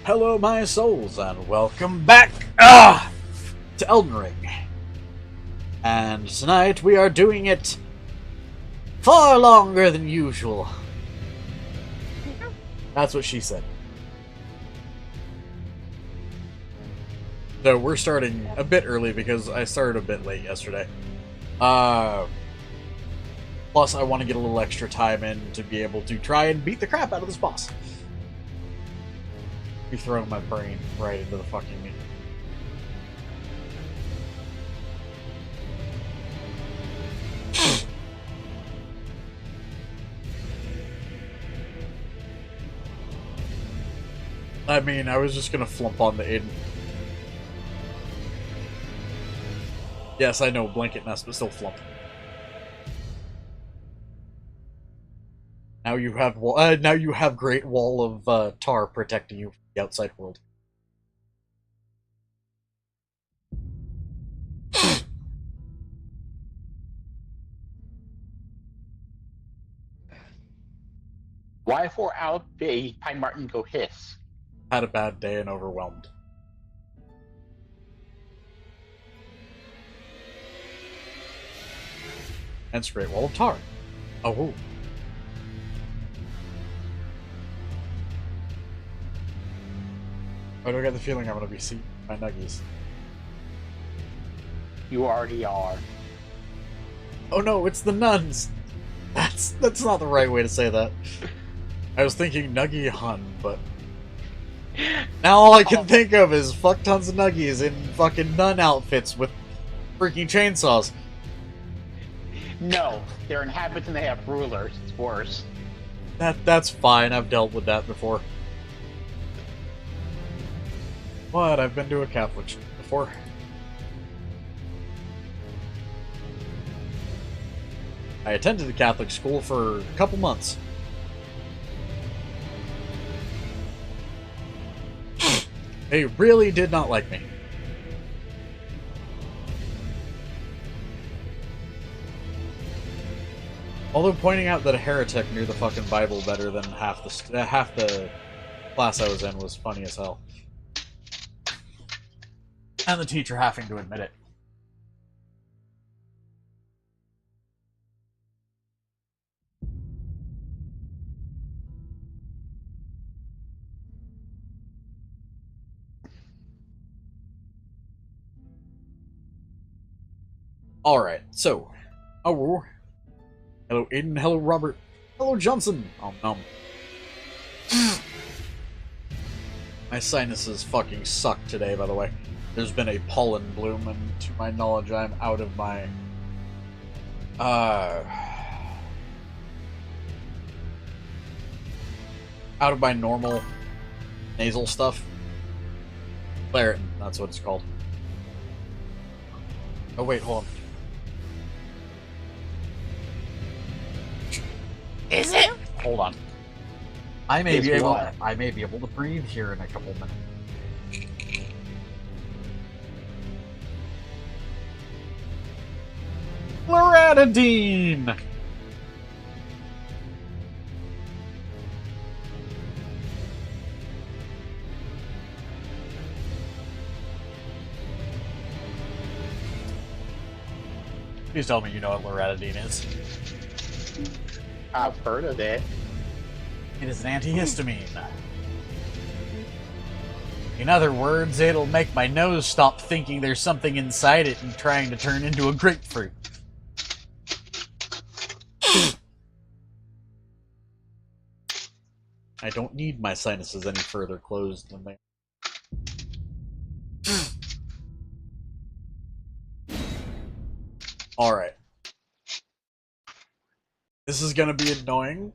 Hello, my souls, and welcome back to Elden Ring. And tonight we are doing it far longer than usual. That's what she said. So we're starting a bit early because I started a bit late yesterday. Plus, I want to get a little extra time in to be able to try and beat the crap out of this boss. Be throwing my brain right into the fucking meat. I mean, I was just gonna flump on the Aiden. Yes, I know, blanket nest, but still flump. Now you have now you have Great Wall of tar protecting you from the outside world. Why for out the Pine Martin go hiss? Had a bad day and overwhelmed. Hence Great Wall of Tar. Oh, woo. Why do I get the feeling I'm gonna be seeing my nuggies? You already are. Oh no, it's the nuns! That's not the right way to say that. I was thinking Nuggie Hun, but now all I can think of is fuck tons of Nuggies in fucking nun outfits with freaking chainsaws. No, they're inhabitants and they have rulers. It's worse. That's fine, I've dealt with that before. What? I've been to a Catholic church before. I attended a Catholic school for a couple months. They really did not like me. Although pointing out that a heretic knew the fucking Bible better than half the class I was in was funny as hell. And the teacher having to admit it. Alright, so. Oh. Hello, Aiden. Hello, Robert. Hello, Johnson. My sinuses fucking suck today, by the way. There's been a pollen bloom, and to my knowledge, I'm out of my... out of my normal nasal stuff. Claritin, that's what it's called. Oh wait, hold on. Is it? Hold on. I may be able to breathe here in a couple minutes. Loratadine! Please tell me you know what loratadine is. I've heard of it. It is an antihistamine. In other words, it'll make my nose stop thinking there's something inside it and trying to turn into a grapefruit. I don't need my sinuses any further closed than they are. Alright. This is gonna be annoying.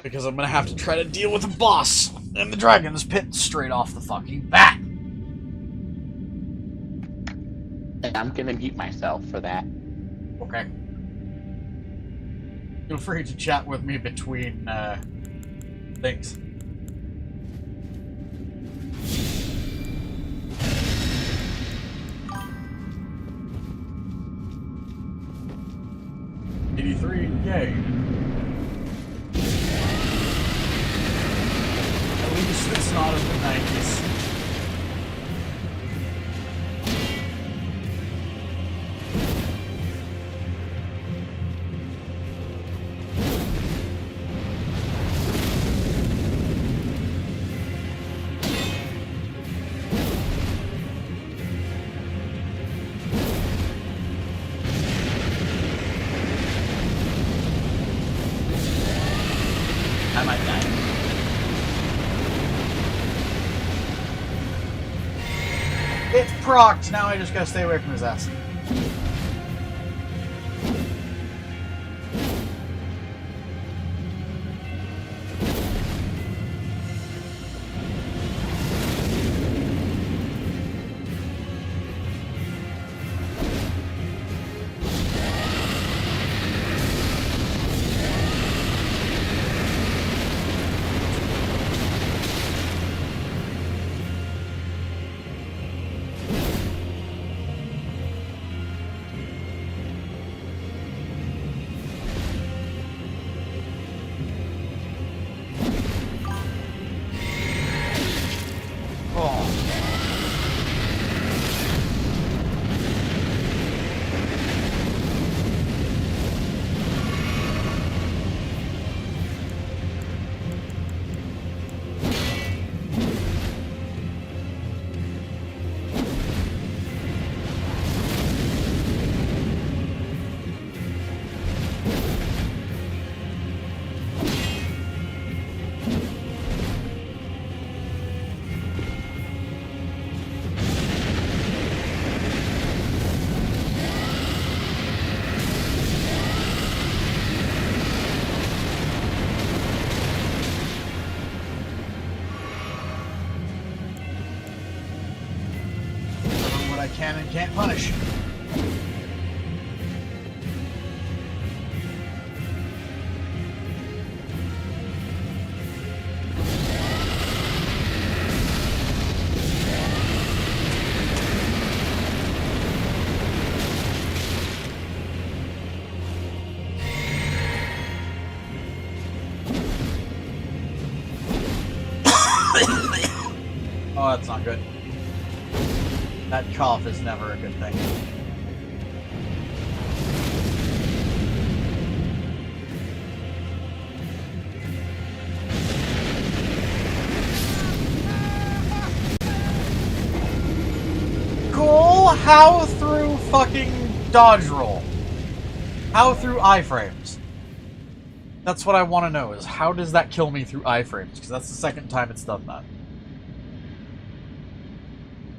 Because I'm gonna have to try to deal with a boss in the Dragon's Pit straight off the fucking bat. And I'm gonna mute myself for that. Okay. Feel free to chat with me between, things. Yay. At least it's not in the 90s. I might die. It's procced! Now I just gotta stay away from his ass. I can and can't punish. Oh, that's not good. That cough is never a good thing. Cool! How through fucking dodge roll? How through iframes? That's what I want to know, is how does that kill me through iframes? Because that's the second time it's done that.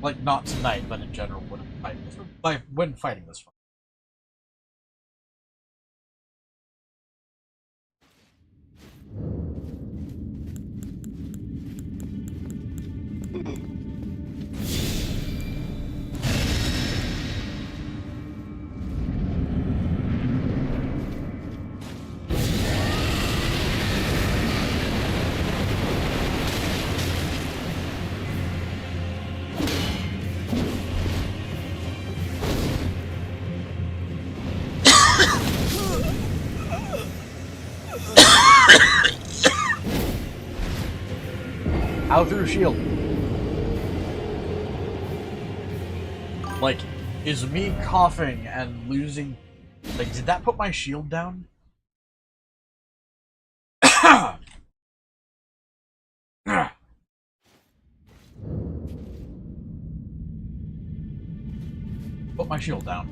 Like, not tonight, but in general, when fighting this fight. How through shield? Like, is me coughing and losing... Like, did that put my shield down? Put my shield down.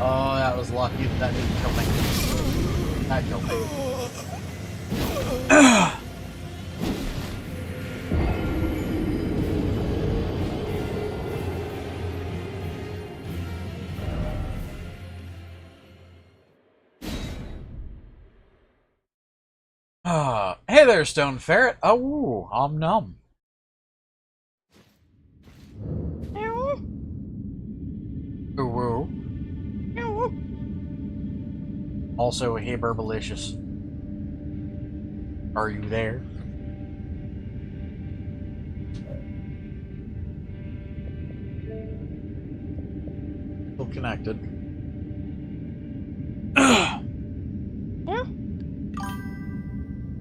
Oh, that was lucky that didn't kill me. That killed me. Hey there, Stone Ferret. Oh, nom. Ooh. Also, hey, Burbalicious. Are you there? Still connected.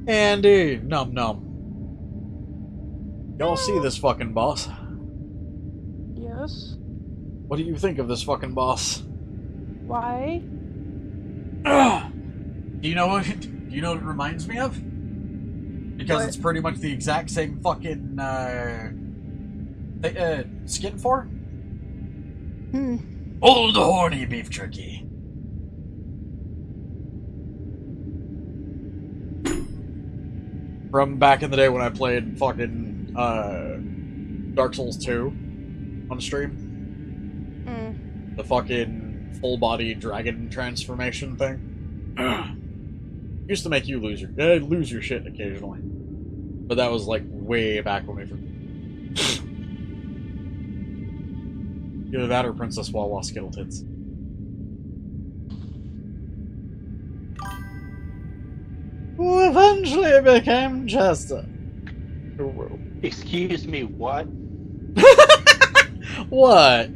Andy, num. Y'all see this fucking boss? Yes. What do you think of this fucking boss? Why? Do you know what it reminds me of? Because What? it's pretty much the exact same fucking skin for? Old horny beef jerky. From back in the day when I played fucking Dark Souls 2 on stream. The fucking full body dragon transformation thing. Used to make you lose your shit occasionally. But that was like way back when we either that or Princess Wawa Skittle Tits. Who eventually became Chester. Excuse me, what? What?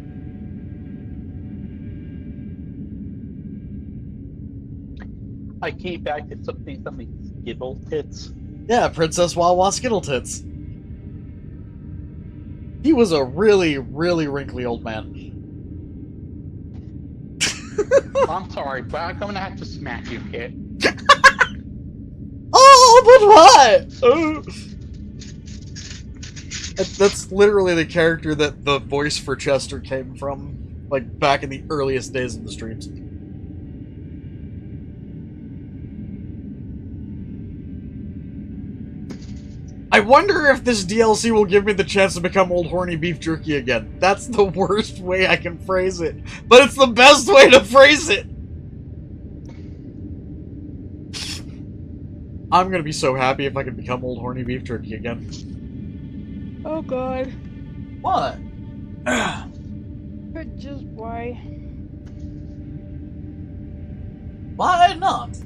I came back to something Skittle Tits. Yeah, Princess Wawa Skittle Tits. He was a really, really wrinkly old man. I'm sorry, but I'm gonna have to smack you, kid. Oh, but what? That's literally the character that the voice for Chester came from, like, back in the earliest days of the streams. I wonder if this DLC will give me the chance to become old horny beef jerky again. That's the worst way I can phrase it, but it's the best way to phrase it! I'm gonna be so happy if I can become old horny beef jerky again. Oh god. What? But just why? Why not?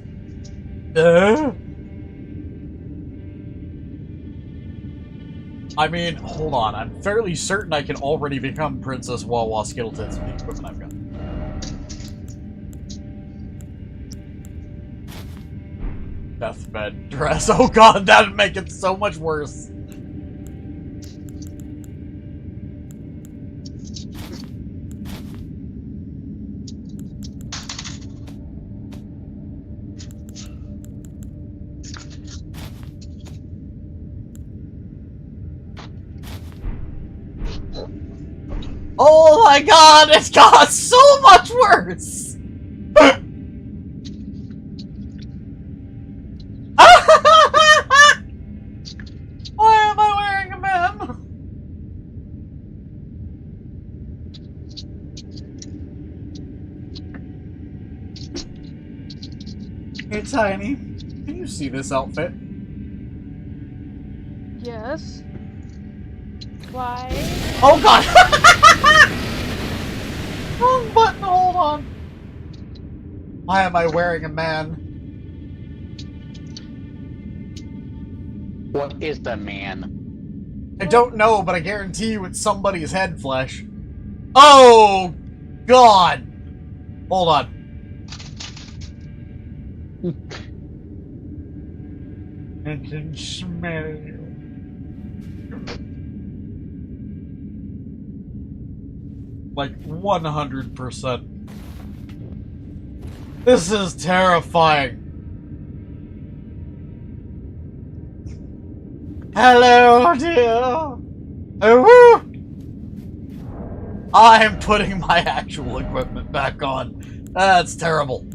I mean, hold on. I'm fairly certain I can already become Princess Wawa Skittle Tits with the equipment I've got. Deathbed dress. Oh god, that'd make it so much worse. Oh my god, it got so much worse! Hey, Tiny, can you see this outfit? Yes. Why? Oh god! Wrong button, hold on! Why am I wearing a man? What is the man? I don't know, but I guarantee you it's somebody's head flesh. Oh god! Hold on. I can smell you. Like 100%. This is terrifying. Hello, dear. Oh, woo! I'm putting my actual equipment back on. That's terrible.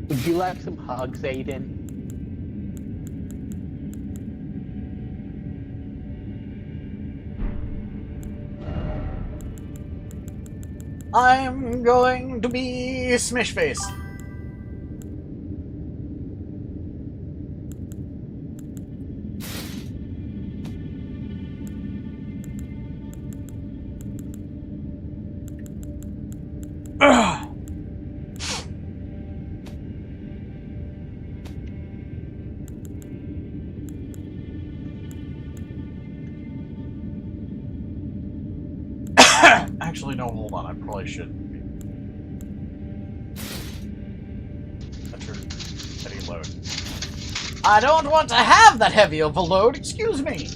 Would you like some hugs, Aiden? I'm going to be Smishface. Actually, no, hold on. I probably shouldn't be. That's your heavy load. I don't want to have that heavy of a load, excuse me!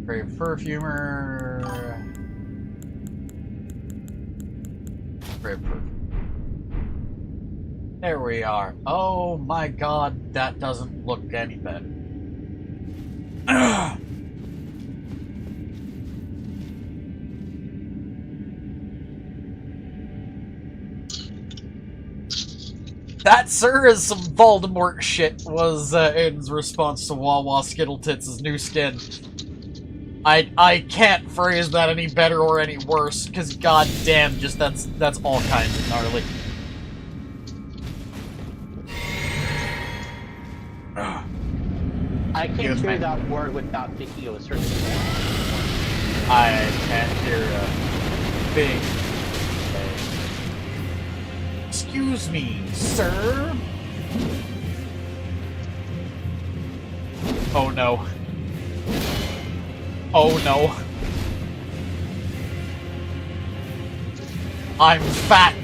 Brave perfumer. Brave perfume. There we are. Oh my god, that doesn't look any better. That, sir, is some Voldemort shit, was Aiden's response to Wawa Skittletits' new skin. I can't phrase that any better or any worse, because goddamn, just that's all kinds of gnarly. I can't hear that word without thinking of a certain word. I can't hear a thing. Excuse me, sir? Oh no. Oh no. I'm fat.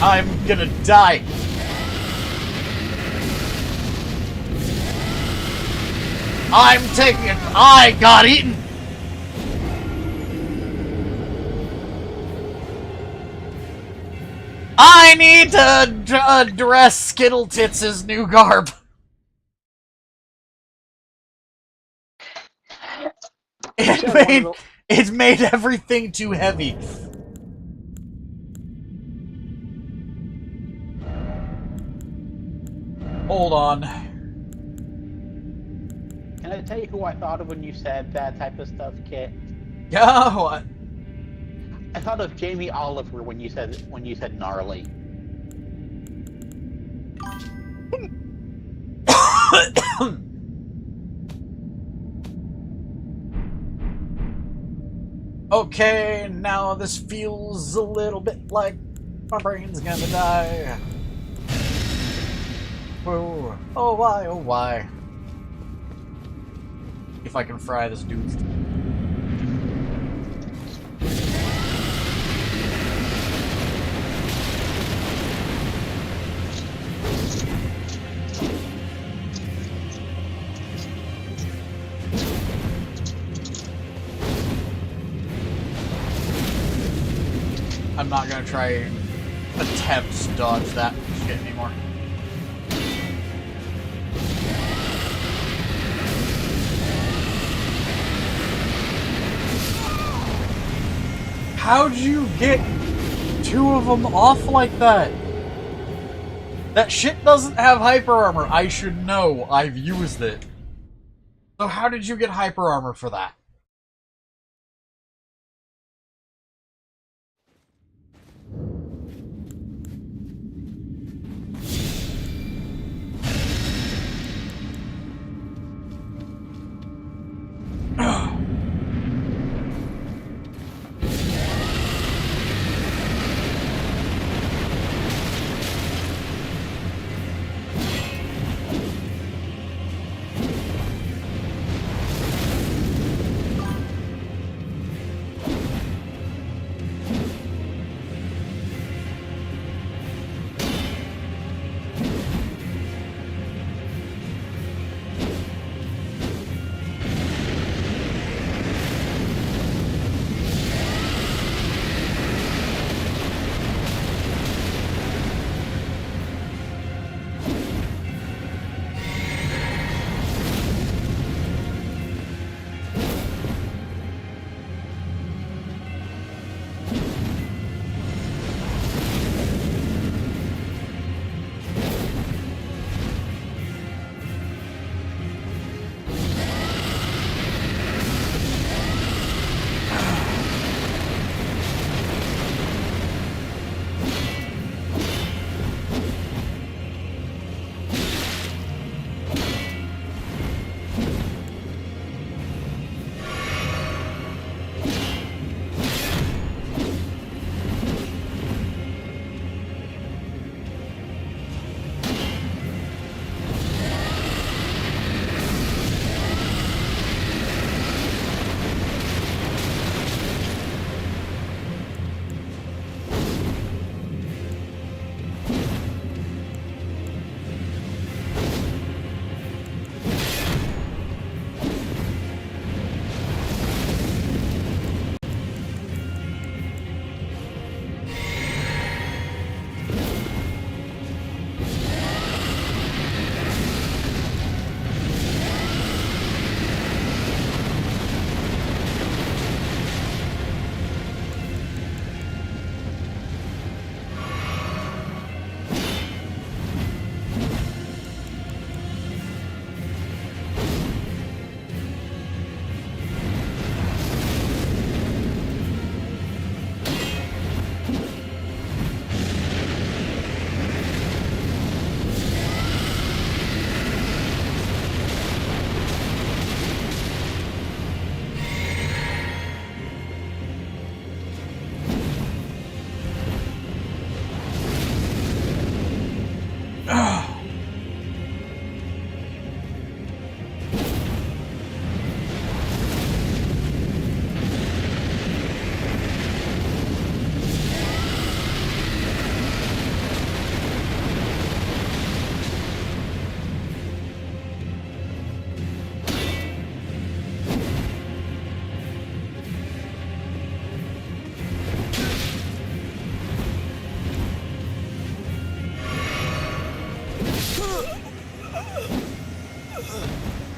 I'm gonna die. I'm taking it. I got eaten. I need to address Skittletits' new garb. It made everything too heavy. Hold on. Can I tell you who I thought of when you said that type of stuff, Kit? Yeah, what? I thought of Jamie Oliver when you said gnarly. Okay, now this feels a little bit like my brain's gonna die. Whoa. Oh why, oh why. If I can fry this dude's... I'm not gonna try and attempt to dodge that shit anymore. How'd you get two of them off like that? That shit doesn't have hyper armor. I should know. I've used it. So how did you get hyper armor for that?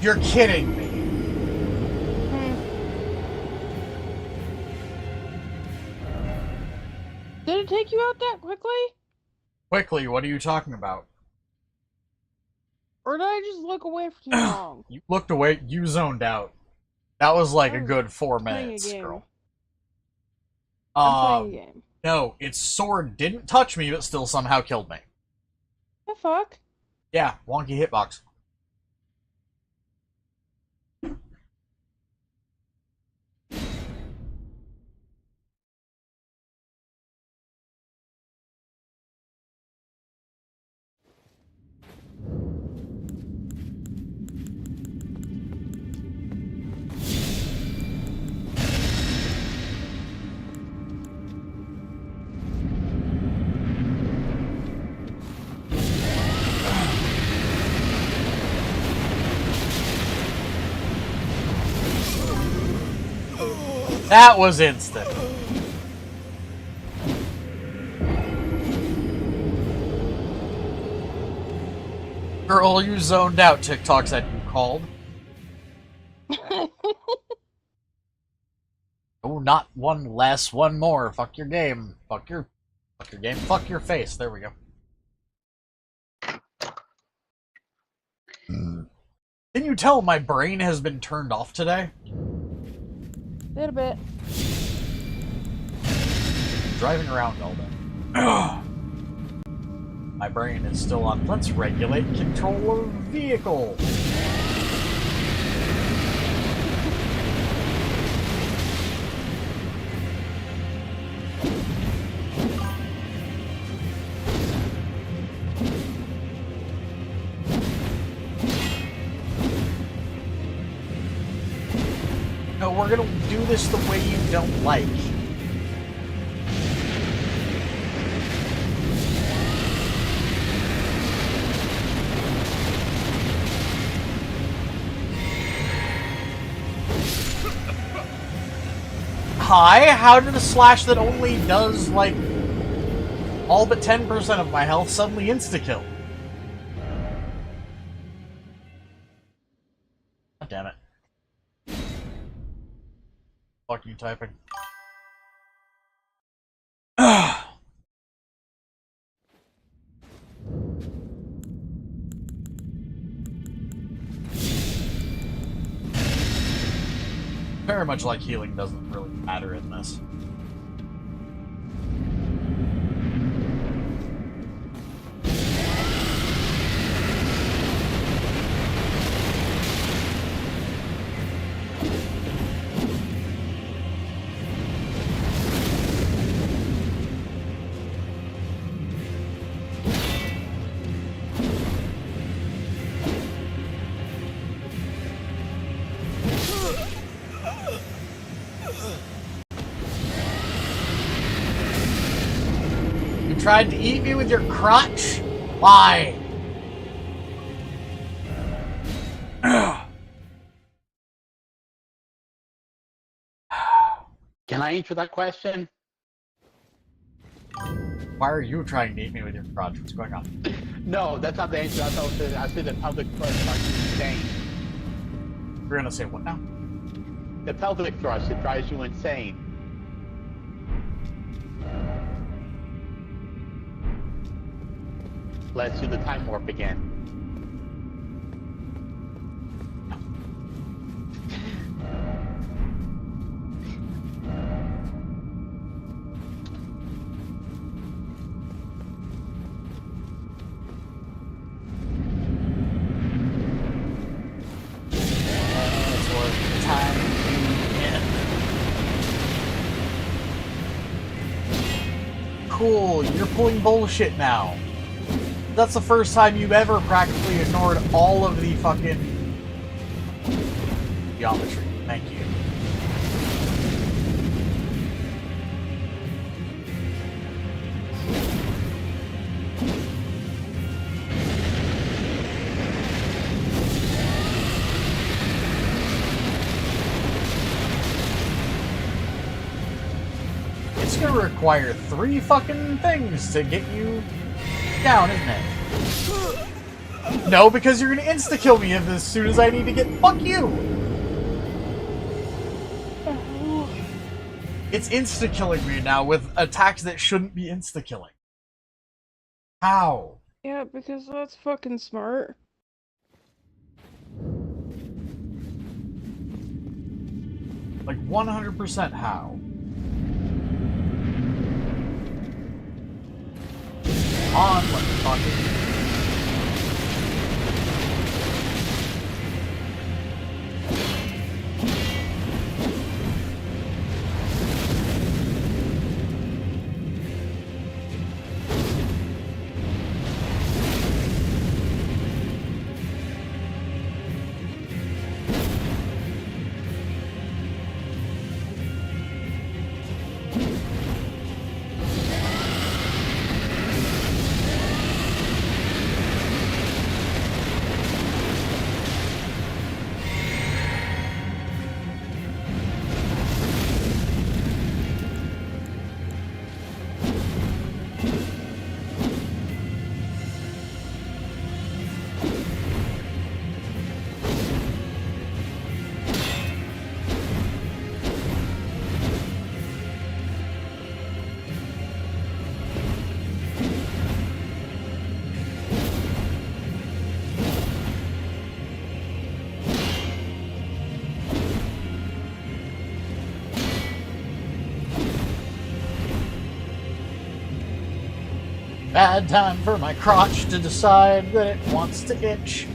You're kidding me. Did it take you out that quickly? Quickly, what are you talking about? Or did I just look away for too long? You looked away, you zoned out. That was like a good 4 playing a minutes, game. girl. I'm playing a game. No, its sword didn't touch me, but still somehow killed me. The fuck? Yeah, wonky hitbox. That was instant. Girl, you zoned out. TikTok said you called. Oh, not one less, one more. Fuck your game. Fuck your game. Fuck your face. There we go. Can you tell my brain has been turned off today? A little bit. Driving around all day. My brain is still on let's regulate control of vehicle. No, we're gonna do this the way you don't like. Hi, how did a slash that only does, like, all but 10% of my health suddenly insta-kill? God damn it. Fuck you typing. Very much like healing doesn't really matter in this. Tried to eat me with your crotch? Why? Can I answer that question? Why are you trying to eat me with your crotch? What's going on? No, that's not the answer. I said the pelvic thrust drives you insane. You're gonna say what now? The pelvic thrust, it drives you insane. Let's do the time warp again. Cool, you're pulling bullshit now. That's the first time you've ever practically ignored all of the fucking geometry. Thank you. It's gonna require 3 fucking things to get you down, isn't it? No, because you're gonna insta-kill me as soon as I need to get... Fuck you! It's insta-killing me now with attacks that shouldn't be insta-killing. How? Yeah, because that's fucking smart. Like 100% how? On, what the fuck? Bad time for my crotch to decide that it wants to itch.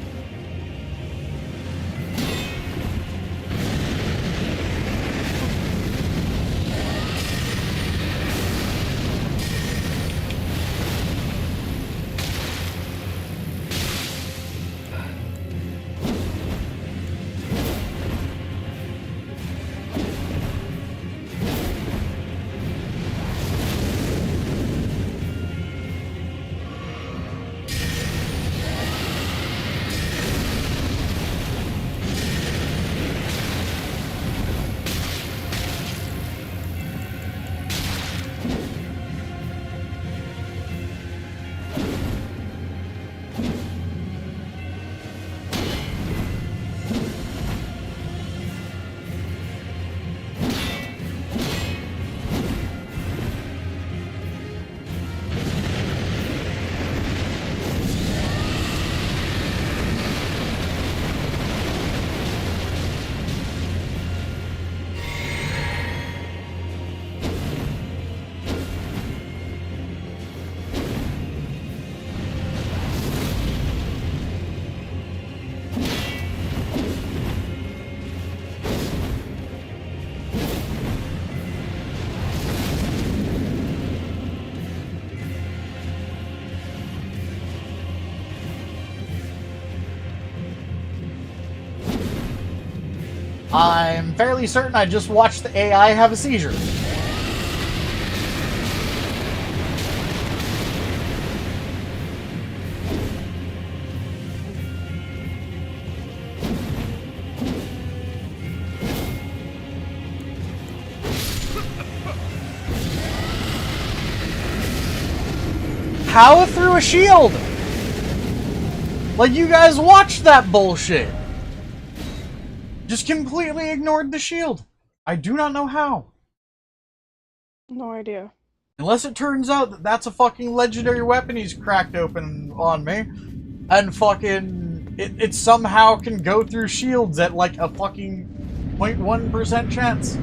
I'm fairly certain I just watched the AI have a seizure. How through a shield? Like, you guys watched that bullshit. Just completely ignored the shield. I do not know how. No idea. Unless it turns out that that's a fucking legendary weapon he's cracked open on me. And fucking... It somehow can go through shields at like a fucking 0.1% chance.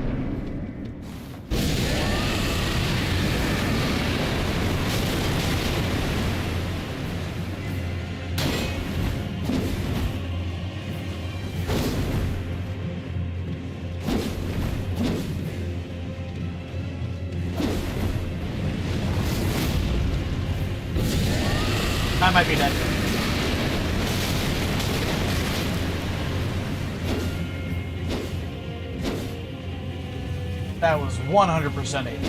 I might be dead. That was 100% aim.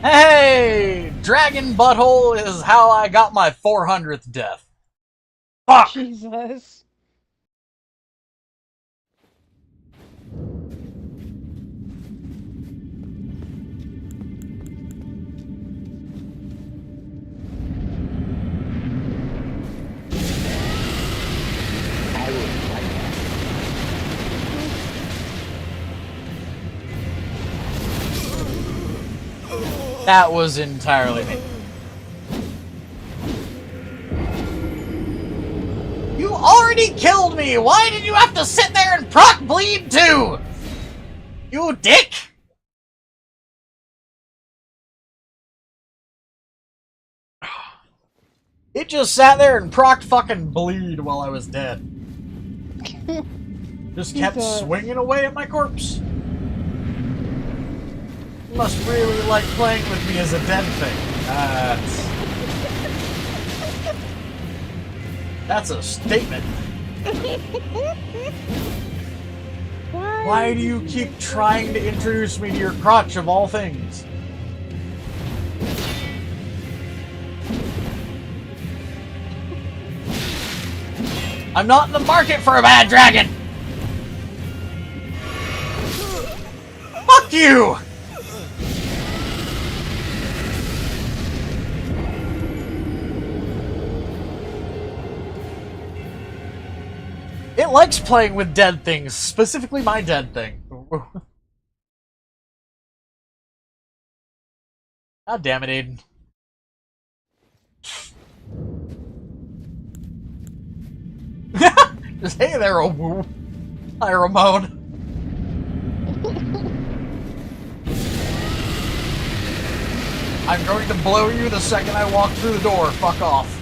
Hey! Dragon butthole is how I got my 400th death. Fuck! Jesus. I would like that. That was entirely me. You already killed me! Why did you have to sit there and proc bleed too? You dick! It just sat there and procced fucking bleed while I was dead. Just kept swinging away at my corpse. You must really like playing with me as a dead thing. That's a statement. Why do you keep trying to introduce me to your crotch of all things? I'm not in the market for a bad dragon! Fuck you! It likes playing with dead things, specifically my dead thing. God damn it, Aiden. Just, hey there, old woo. Hi, Ramon. I'm going to blow you the second I walk through the door. Fuck off.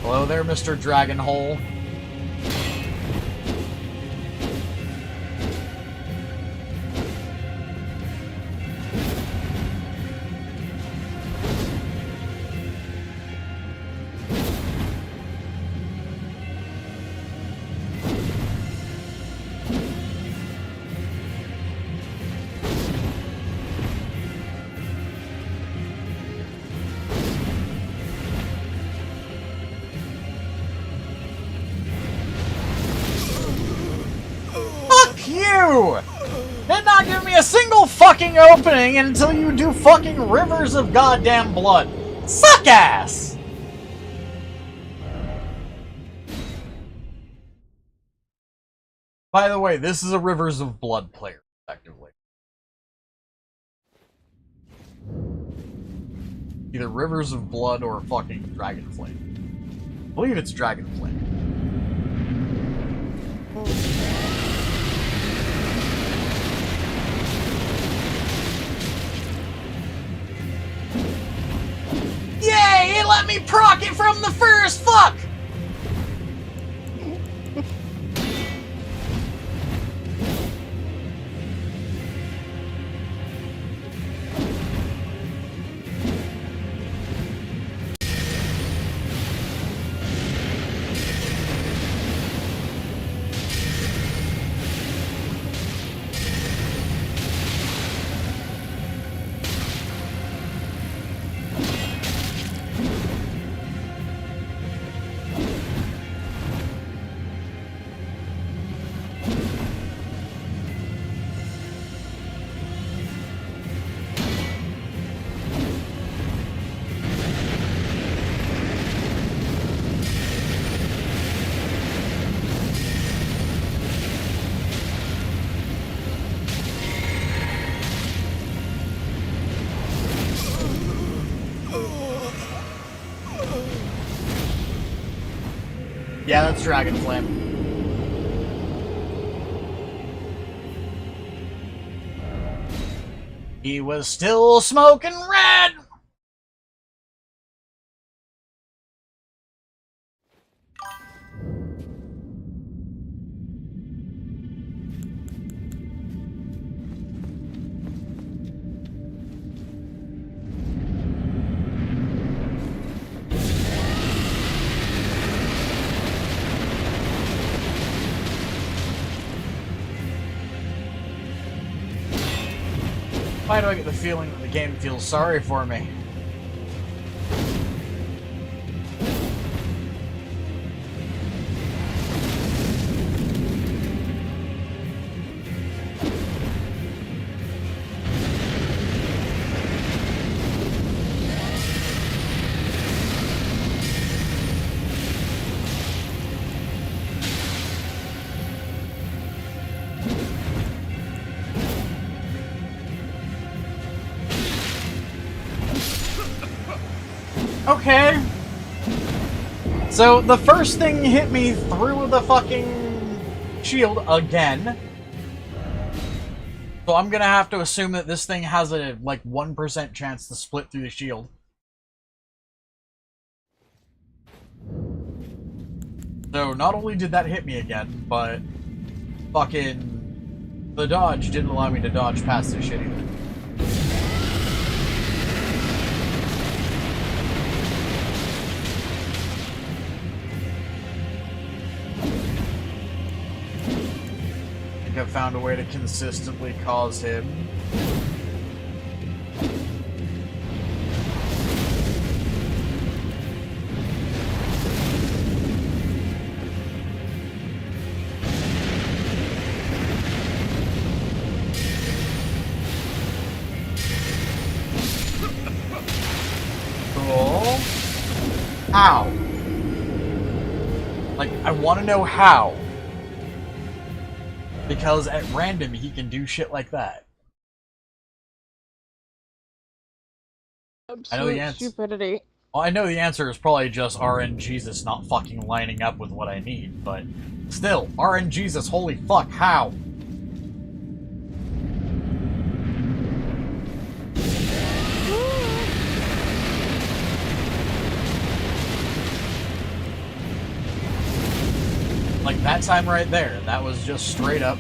Hello there, Mr. Dragonhole. You! Did not give me a single fucking opening until you do fucking rivers of goddamn blood. Suck ass! By the way, this is a Rivers of Blood player, effectively. Either Rivers of Blood or fucking Dragonflame. I believe it's Dragonflame. Yay! It let me proc it from the first fuck! Yeah, that's Dragonflame. He was still smoking red! Why do I get the feeling that the game feels sorry for me? Okay. So the first thing hit me through the fucking shield again. So I'm gonna have to assume that this thing has a, like, 1% chance to split through the shield. So not only did that hit me again, but fucking the dodge didn't allow me to dodge past this shit either. I think I've found a way to consistently cause him. Cool. How? Like, I want to know how. Because at random, he can do shit like that. Absolute I know the answer. stupidity. Well, I know the answer is probably just RNGesus not fucking lining up with what I need, but still, RNGesus, holy fuck, how? Like, that time right there, that was just straight up.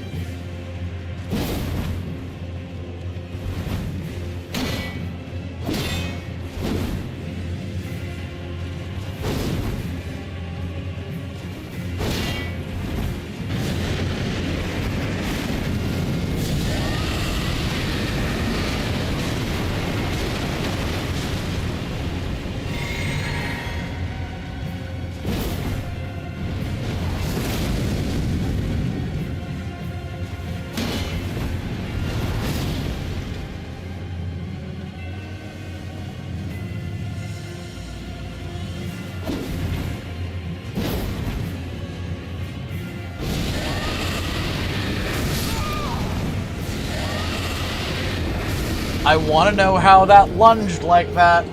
I want to know how that lunged like that.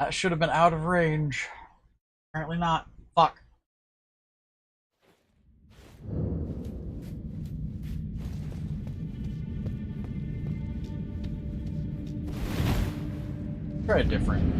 That should have been out of range. Apparently not. Fuck. Try a different.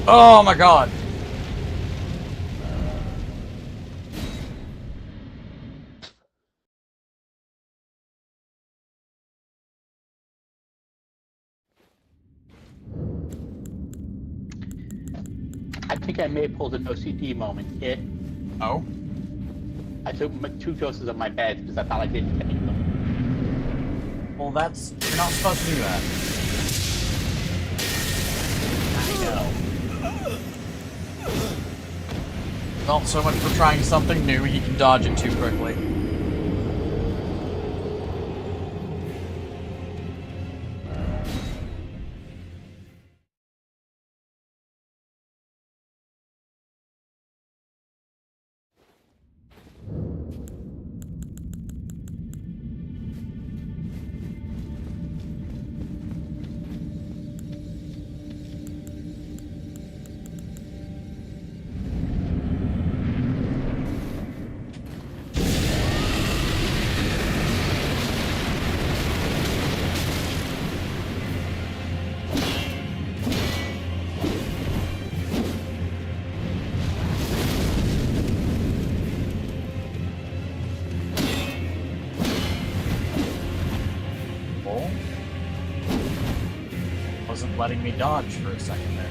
Oh my god! I think I may have pulled an OCD moment, Kit. Oh? I took 2 doses of my meds because I thought I didn't take them. Well, that's... You're not supposed to do that. I know. Well, so much for trying something new, he can dodge it too quickly. Wasn't letting me dodge for a second there.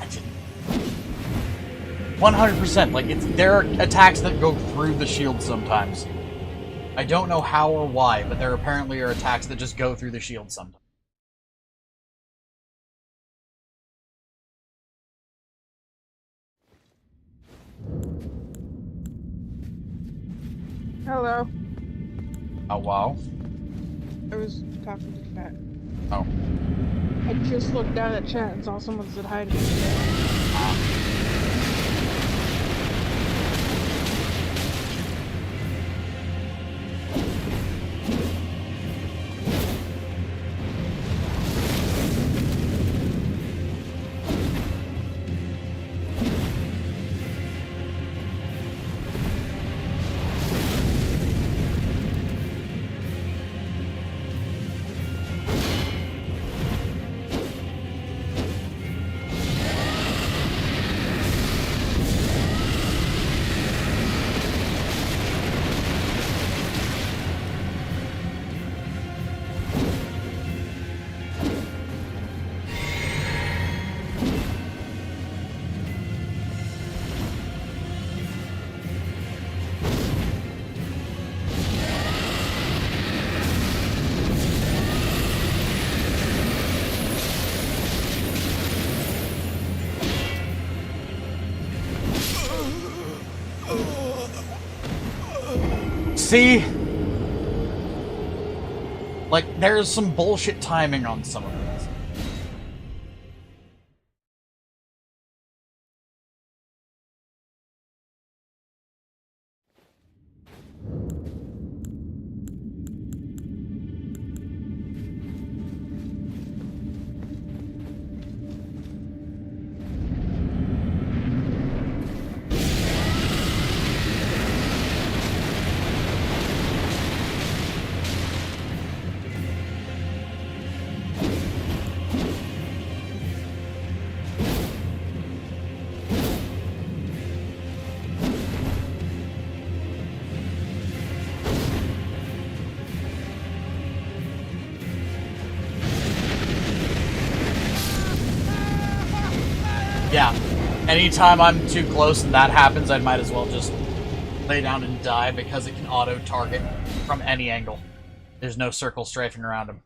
I didn't. 100%. Like, there are attacks that go through the shield sometimes. I don't know how or why, but there apparently are attacks that just go through the shield sometimes. Hello. Oh, wow. I was talking to chat. Oh. I just looked down at chat and saw someone said hi to me. See? Like, there's some bullshit timing on some of these. Yeah. Anytime I'm too close and that happens, I might as well just lay down and die because it can auto-target from any angle. There's no circle strafing around him.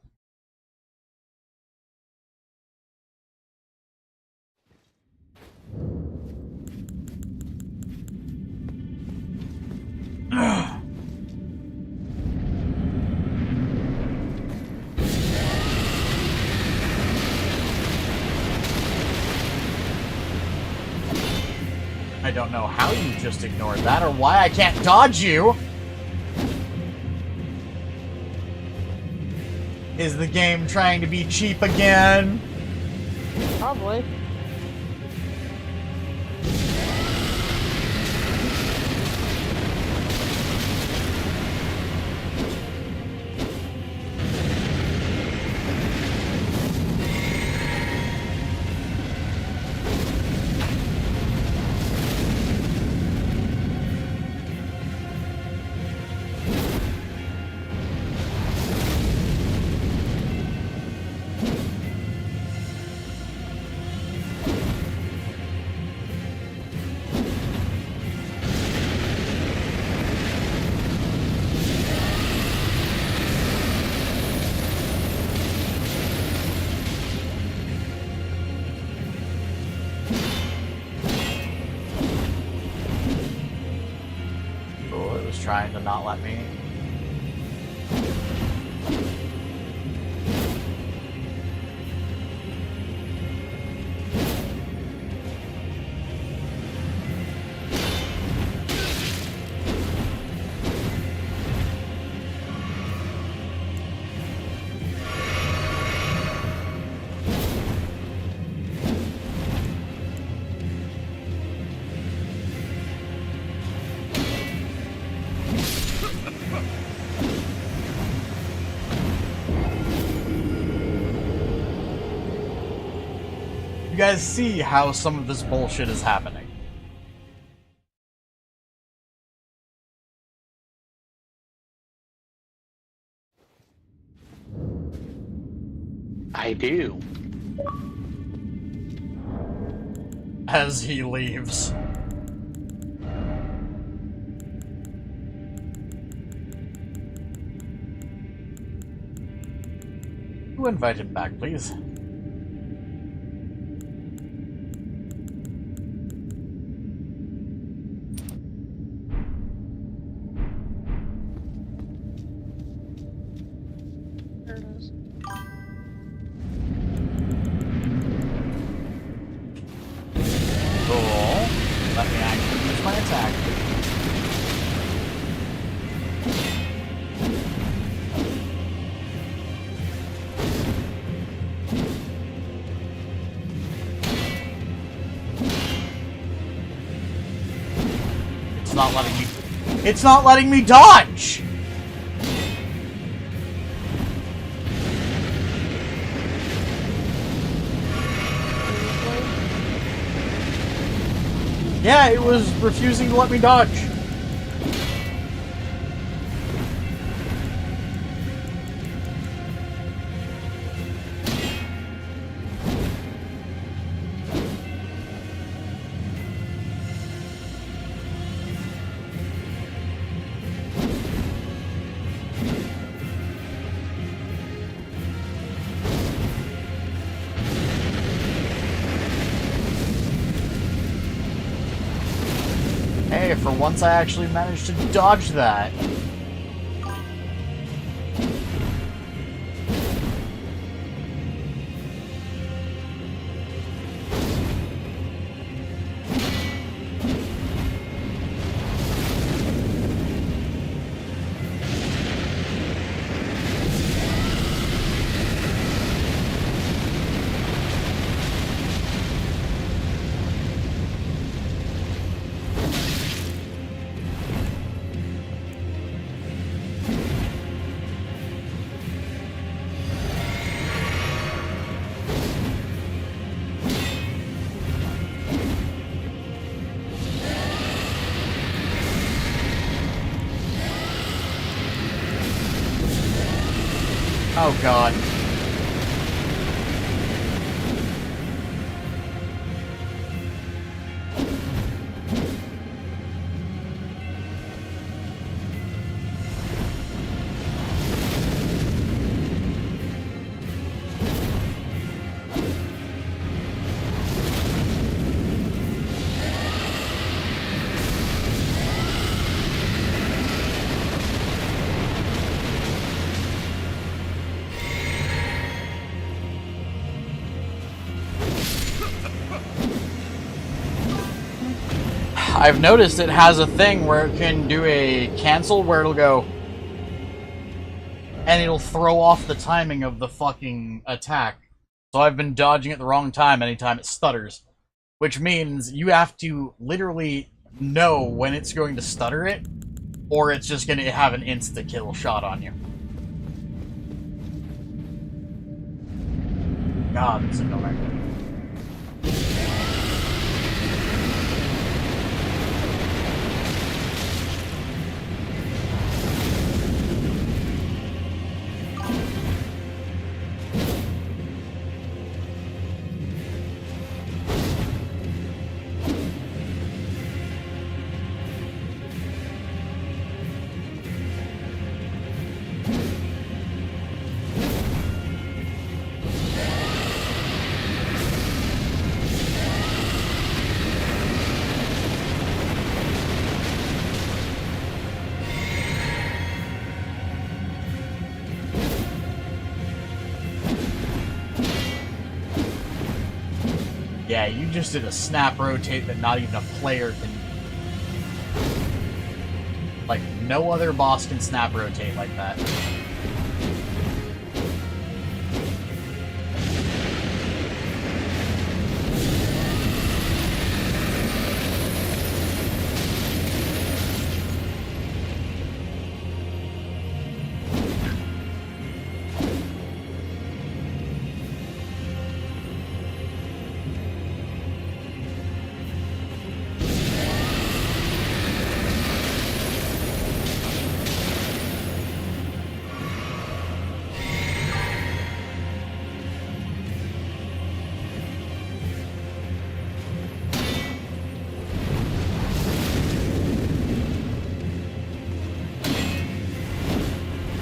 I don't know how you just ignored that or why I can't dodge you. Is the game trying to be cheap again? Probably. Trying to not let me. You guys see how some of this bullshit is happening. I do. As he leaves. Who invited back, please? There it is. Cool. Let me actually use my attack. It's not letting me... It's not letting me dodge! Yeah, it was refusing to let me dodge. Hey, for once I actually managed to dodge that. Oh god. I've noticed it has a thing where it can do a cancel where it'll go, and it'll throw off the timing of the fucking attack. So I've been dodging at the wrong time anytime it stutters. Which means you have to literally know when it's going to stutter it, or it's just going to have an insta-kill shot on you. God, it's annoying. Yeah, you just did a snap rotate that not even a player can... Like, no other boss can snap rotate like that.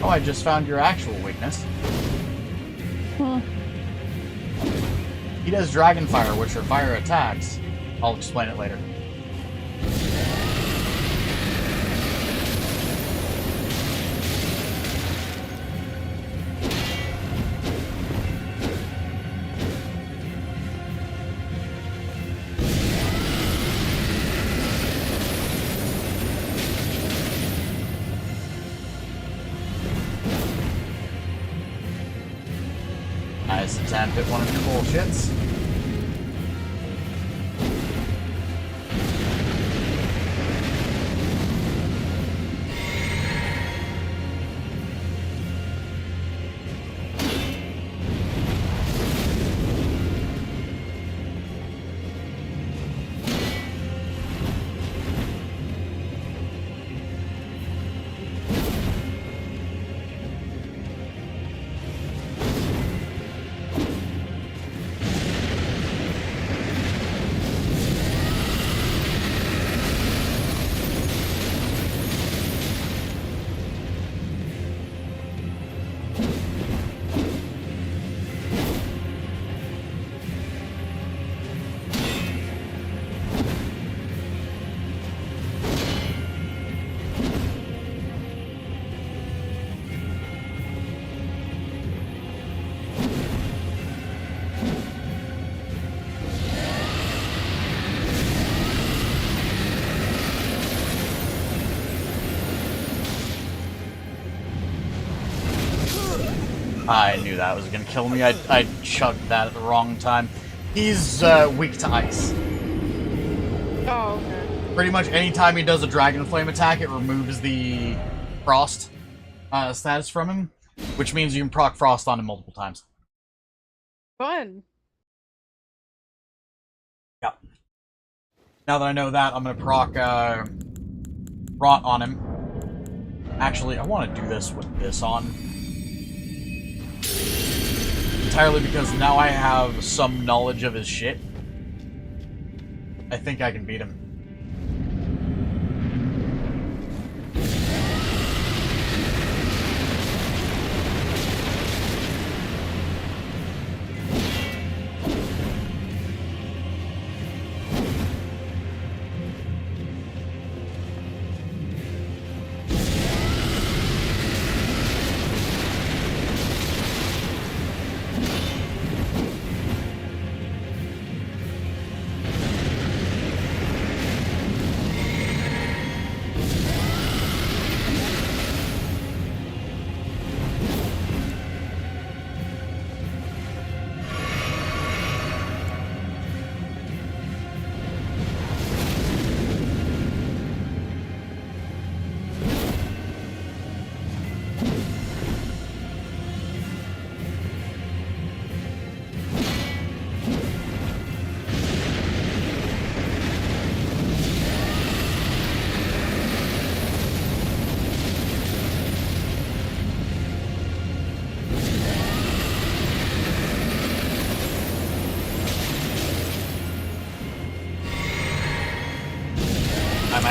Oh, I just found your actual weakness. He does Dragon Fire, which are fire attacks. I'll explain it later. Nice attempt at one of your bullshits. I knew that was going to kill me. I chugged that at the wrong time. He's weak to ice. Oh, okay. Pretty much any time he does a Dragon Flame attack, it removes the Frost status from him, which means you can proc Frost on him multiple times. Fun. Yep. Now that I know that, I'm going to proc Rot on him. Actually, I want to do this with this on. Entirely because now I have some knowledge of his shit. I think I can beat him.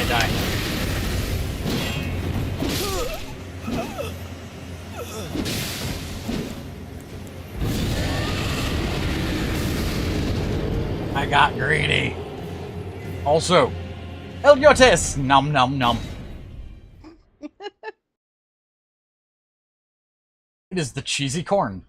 die. I got greedy. Also, Elyotes! Num num num. It is the cheesy corn.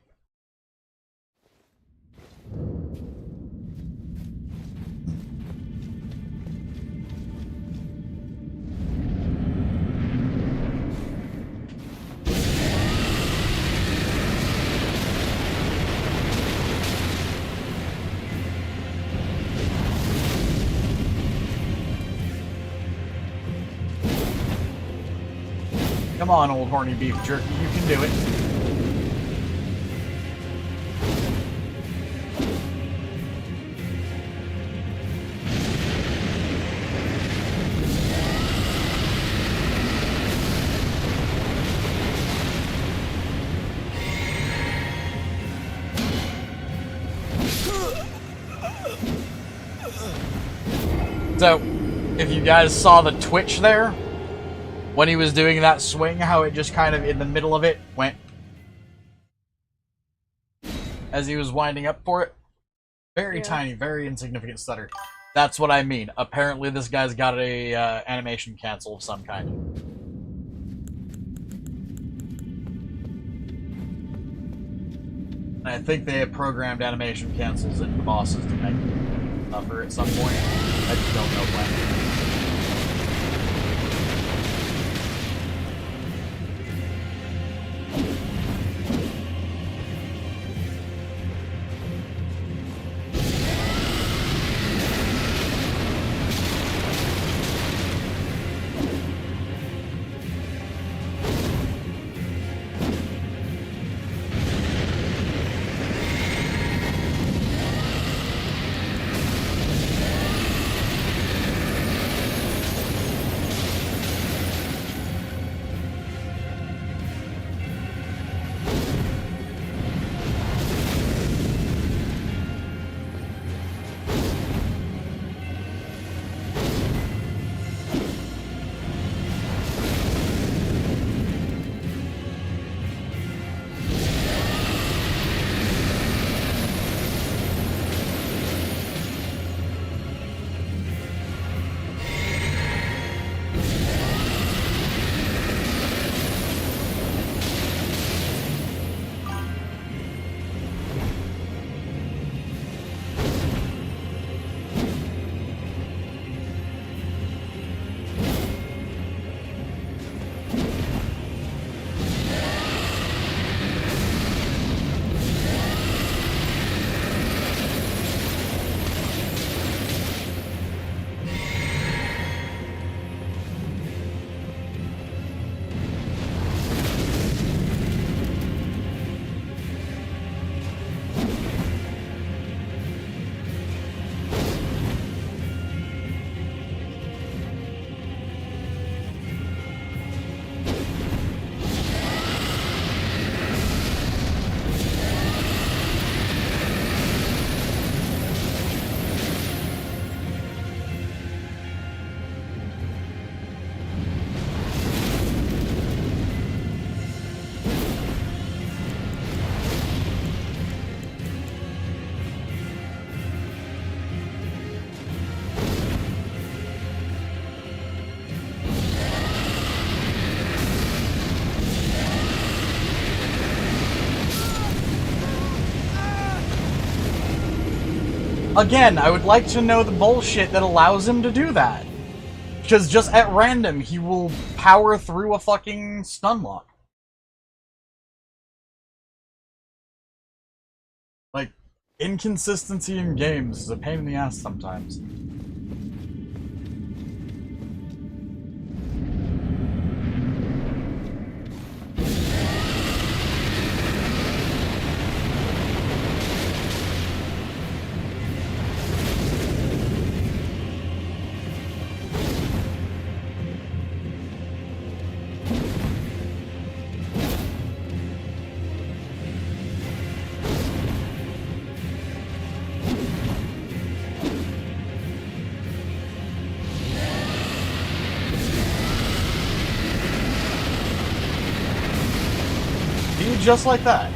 Come on, old horny beef jerky, you can do it. So, if you guys saw the twitch there, when he was doing that swing, how it just kind of, in the middle of it, went as he was winding up for it. Very tiny, very insignificant stutter. That's what I mean. Apparently this guy's got a animation cancel of some kind. And I think they have programmed animation cancels into the bosses to make it tougher at some point. I just don't know when. Again, I would like to know the bullshit that allows him to do that. Because just at random, he will power through a fucking stun lock. Like, inconsistency in games is a pain in the ass sometimes. just like that.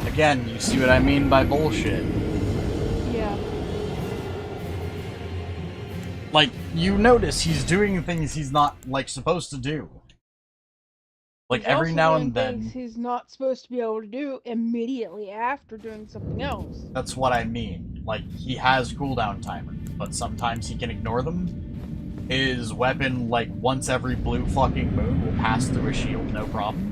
Again, you see what I mean by bullshit. Yeah. Like, you notice he's doing things he's not, like, supposed to do. Like, He's every also now doing and things then... he's not supposed to be able to do immediately after doing something else. That's what I mean. Like, he has cooldown timers, but sometimes he can ignore them. His weapon, like, once every blue fucking moon will pass through a shield, no problem.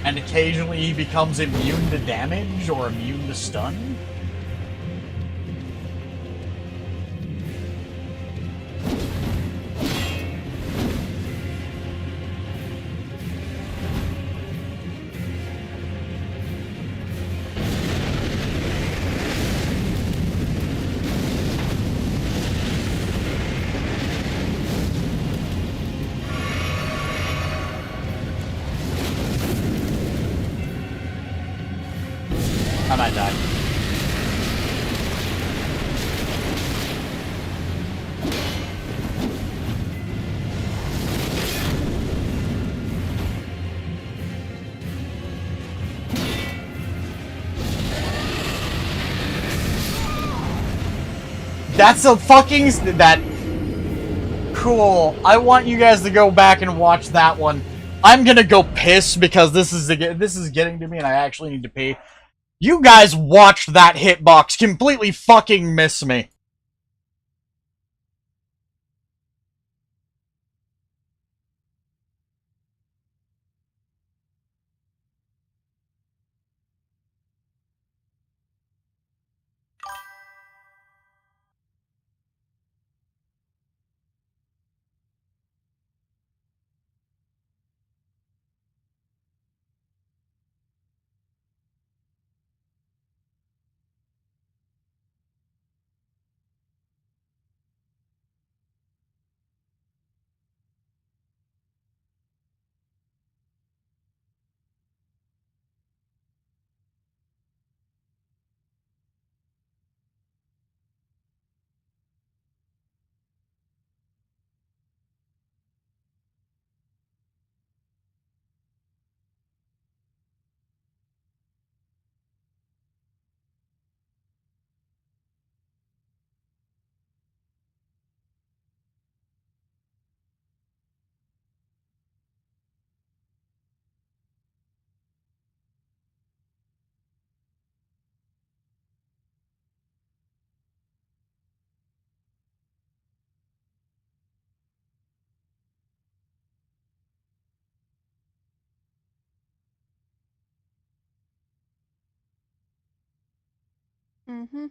And occasionally he becomes immune to damage or immune to stun. I might die. That's a fucking... that... Cool. I want you guys to go back and watch that one. I'm gonna go piss because this is getting to me and I actually need to pee. You guys watched that hitbox completely fucking miss me. Mm-hmm.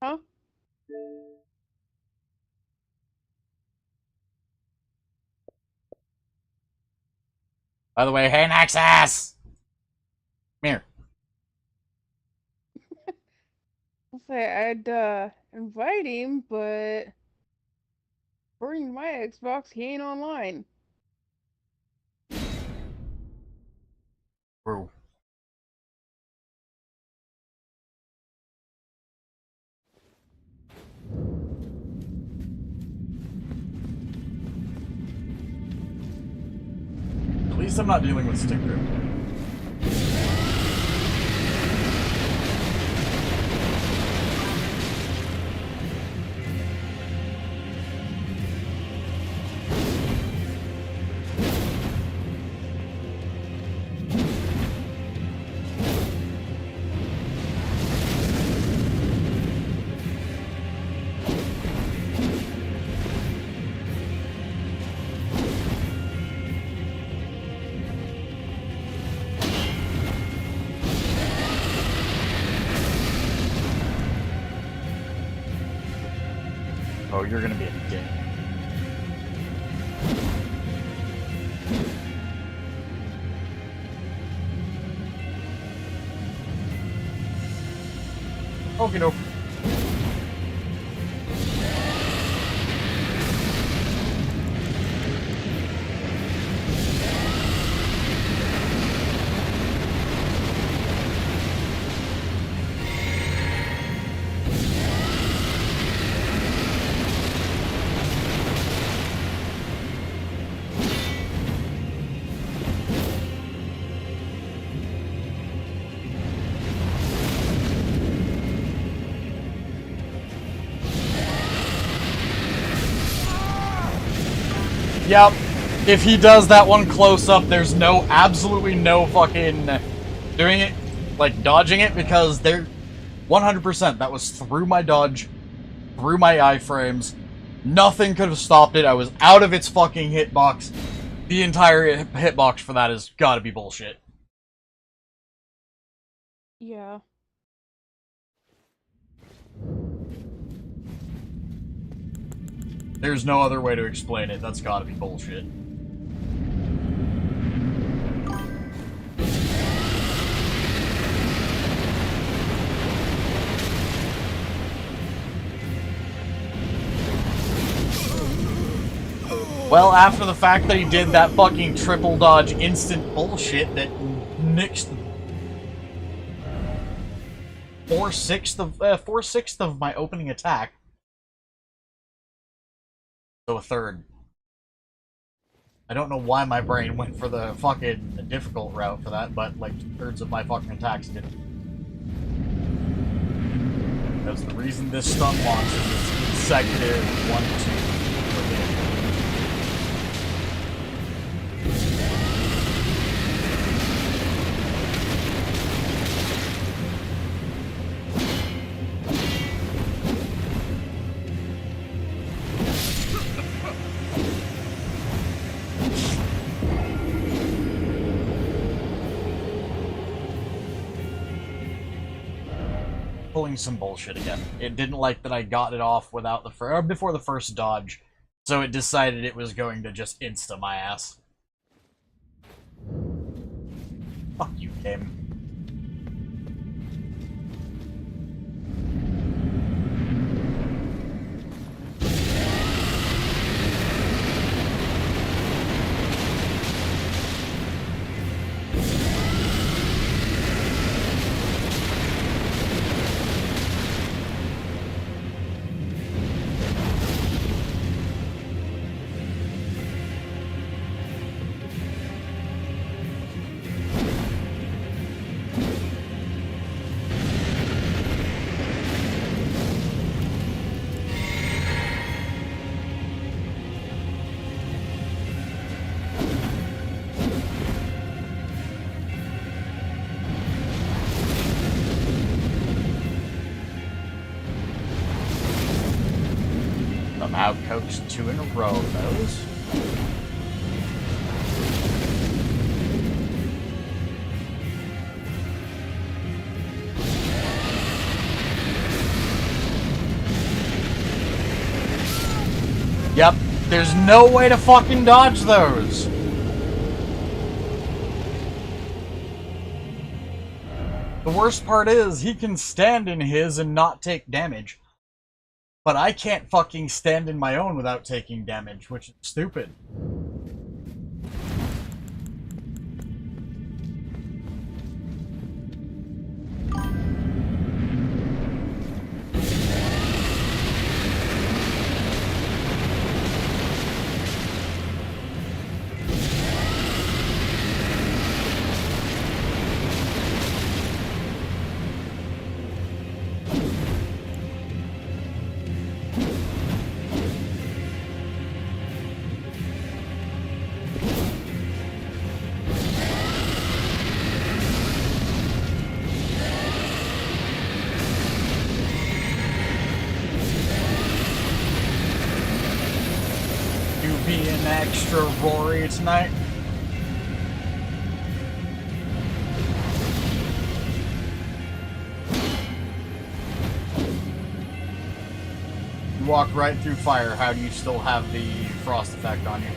Huh? By the way, hey Nexus! Come here. I'll say I'd invite him, but according to my Xbox, he ain't online. Bro. At least I'm not dealing with stick grip. Oh, you're gonna be a dick. Okay, nope. Yep. If he does that one close up, there's absolutely no fucking doing it, like dodging it, because they're 100%. That was through my dodge, through my iframes. Nothing could have stopped it. I was out of its fucking hitbox. The entire hitbox for that has gotta be bullshit. Yeah. There's no other way to explain it. That's gotta be bullshit. Well, after the fact that he did that fucking triple dodge instant bullshit that nixed 4/6 of my opening attack. So a third. I don't know why my brain went for the fucking difficult route for that, but like 2/3 of my fucking attacks did. That's the reason this stun launches is consecutive 1, 2. Pulling some bullshit again. It didn't like that I got it off without the before the first dodge, so it decided it was going to just insta my ass. Fuck you, game. Somehow coaxed 2 in a row, those. Yep, there's no way to fucking dodge those. The worst part is, he can stand in his and not take damage. But I can't fucking stand in my own without taking damage, which is stupid. Being extra roary tonight. You walk right through fire, how do you still have the frost effect on you?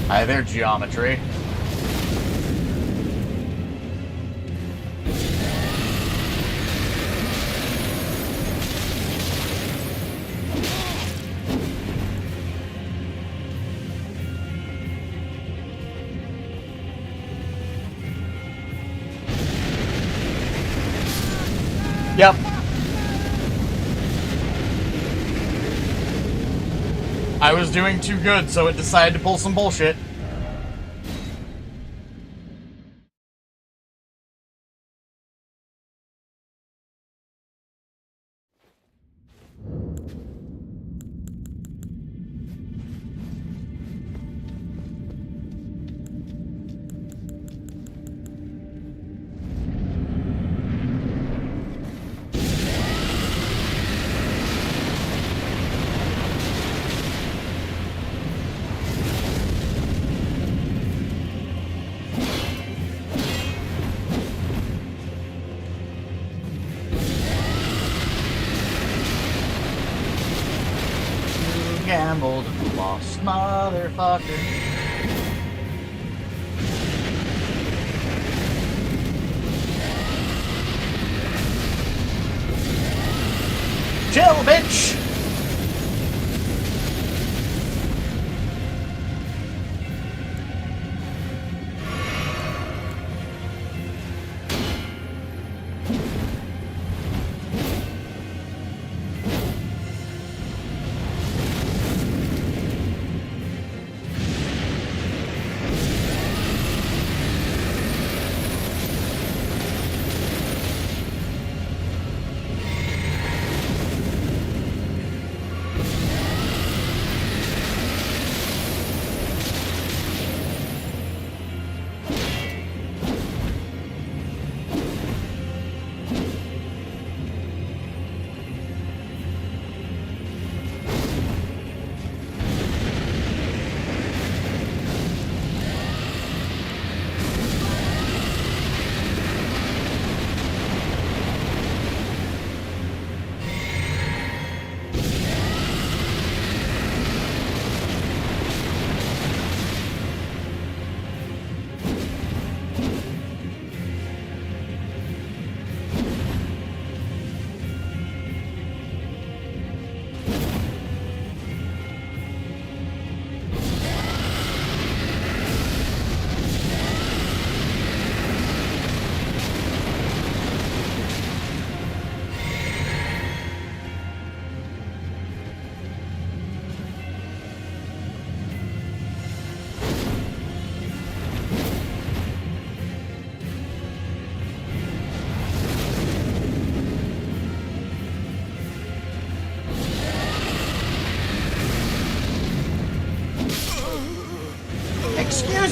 Hi there, geometry. Yep. I was doing too good, so it decided to pull some bullshit. Gambled and lost, motherfucker. Chill, bitch!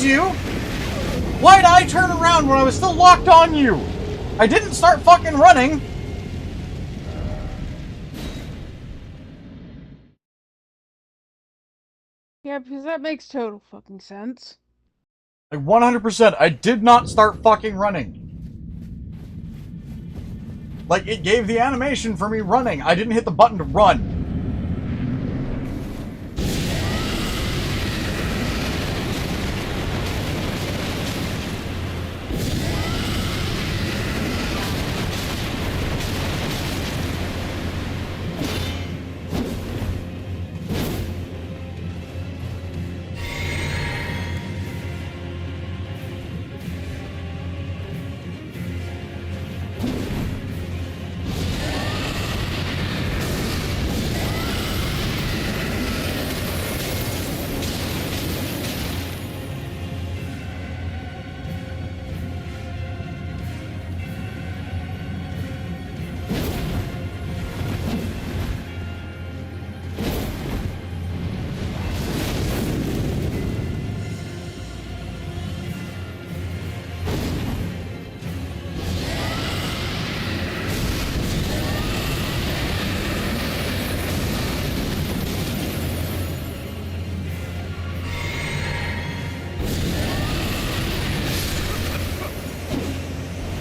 you? Why'd I turn around when I was still locked on you? I didn't start fucking running. Yeah, because that makes total fucking sense. Like 100%, I did not start fucking running. Like, it gave the animation for me running. I didn't hit the button to run.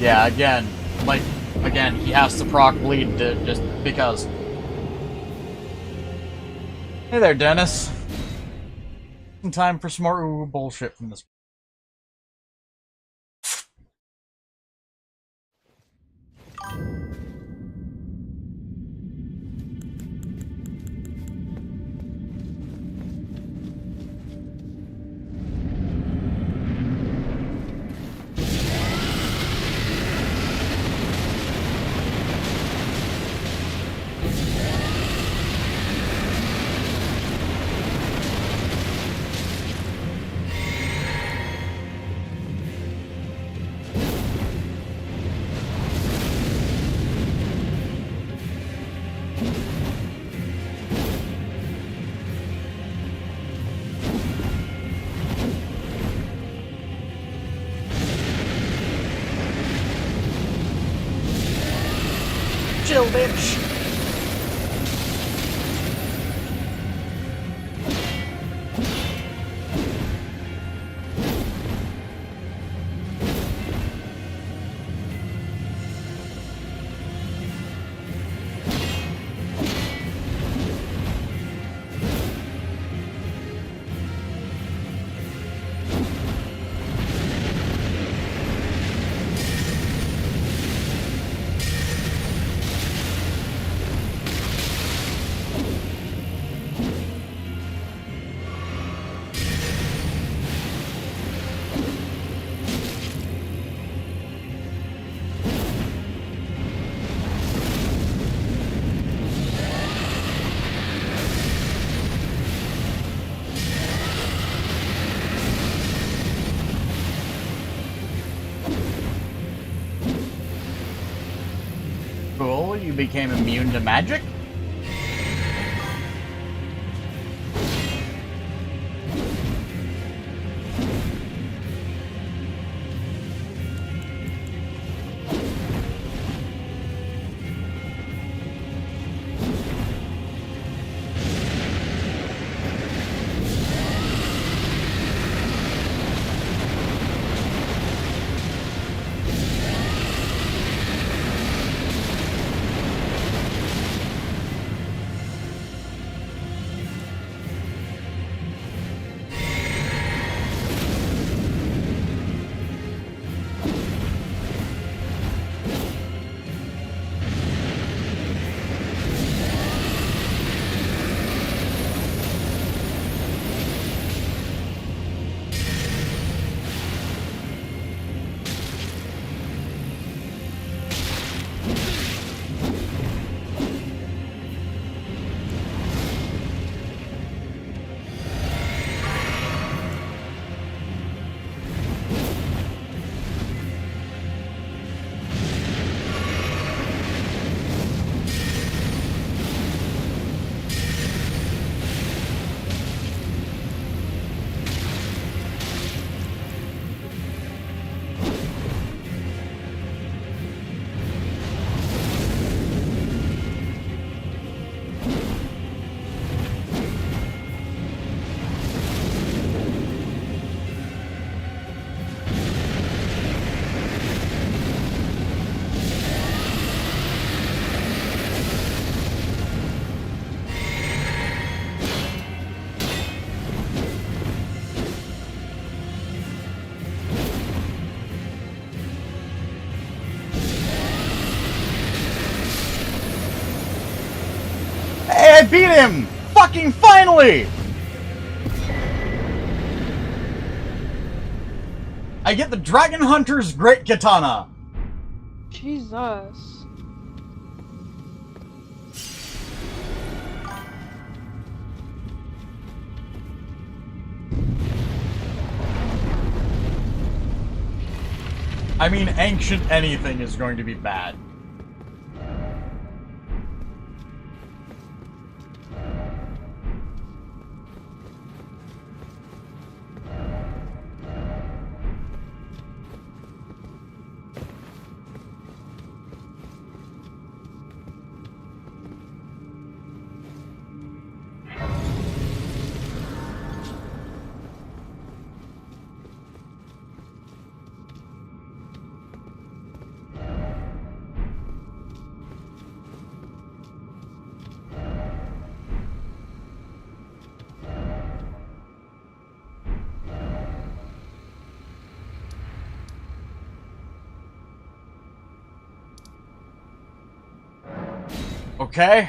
Yeah, again, he has to proc bleed just because. Hey there, Dennis. In time for some more bullshit from this. Chill, bitch. Cool, you became immune to magic? beat him! Fucking finally! I get the Dragon Hunter's Great Katana! Jesus. I mean, ancient anything is going to be bad. Okay.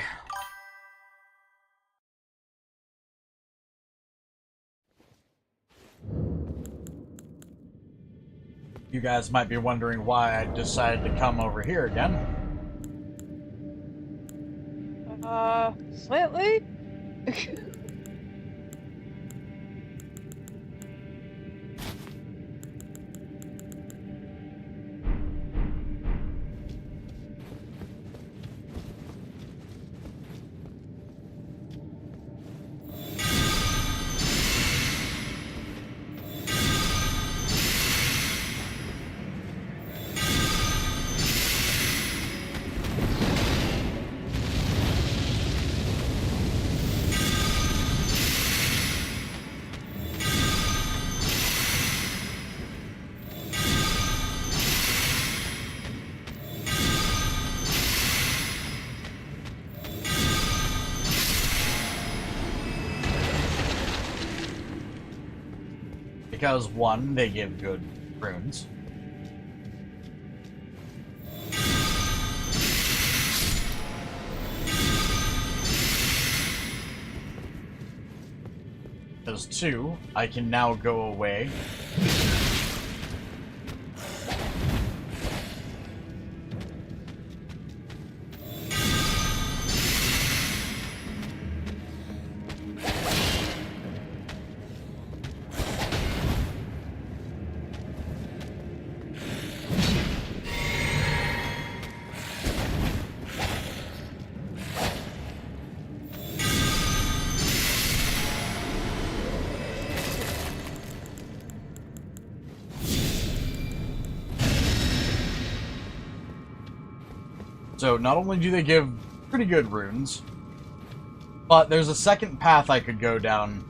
You guys might be wondering why I decided to come over here again. Slightly? Because, one, they give good runes. Because, two, I can now go away. So, not only do they give pretty good runes, but there's a second path I could go down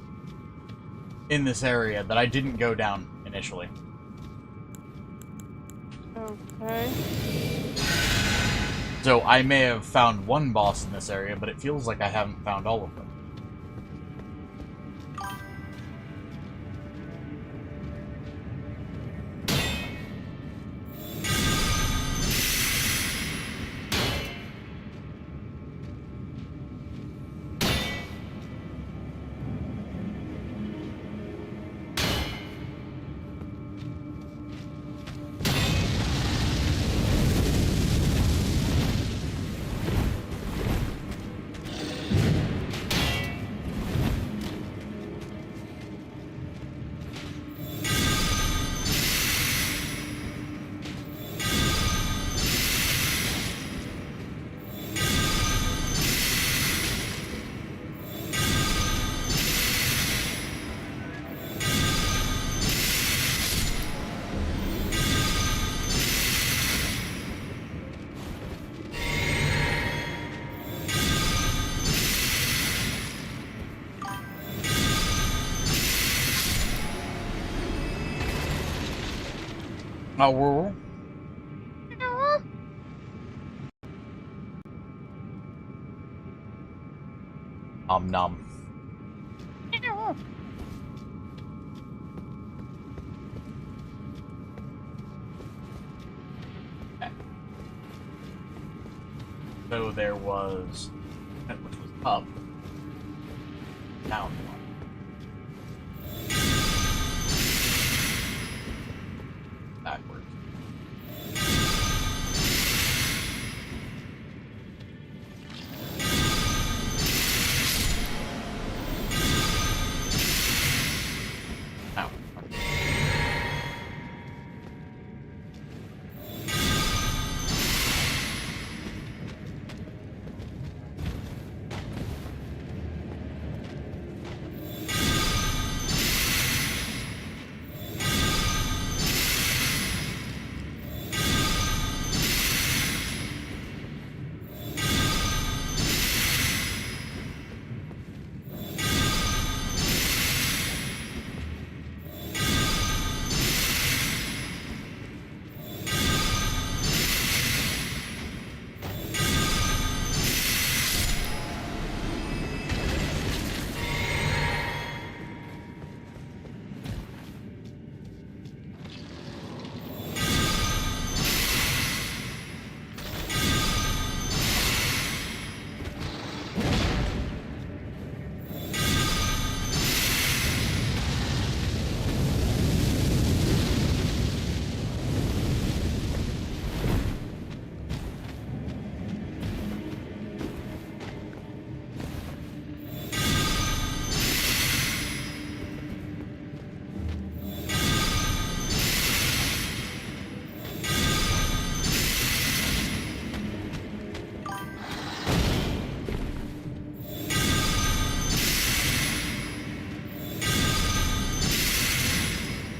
in this area that I didn't go down initially. Okay. So, I may have found one boss in this area, but it feels like I haven't found all of them. Oh, we're... Nom. So there was... which was up. Now. Backwards. Now.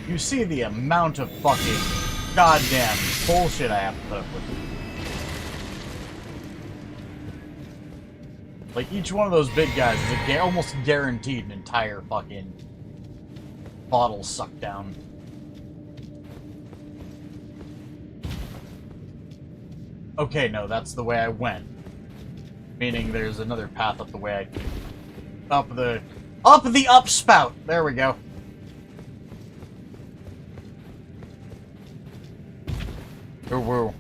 You see the amount of fucking goddamn bullshit I have to put up with. Like, each one of those big guys is almost guaranteed an entire fucking bottle sucked down. Okay, no, that's the way I went. Meaning there's another path up the way I... Up the upspout! There we go. Ooh, woo.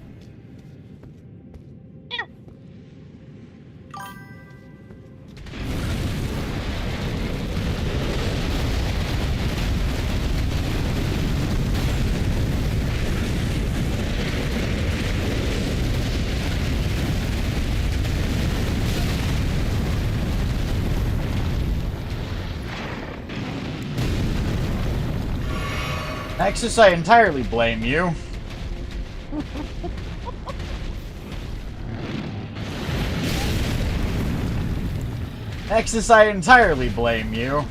Nexus, I entirely blame you. Nexus, I entirely blame you.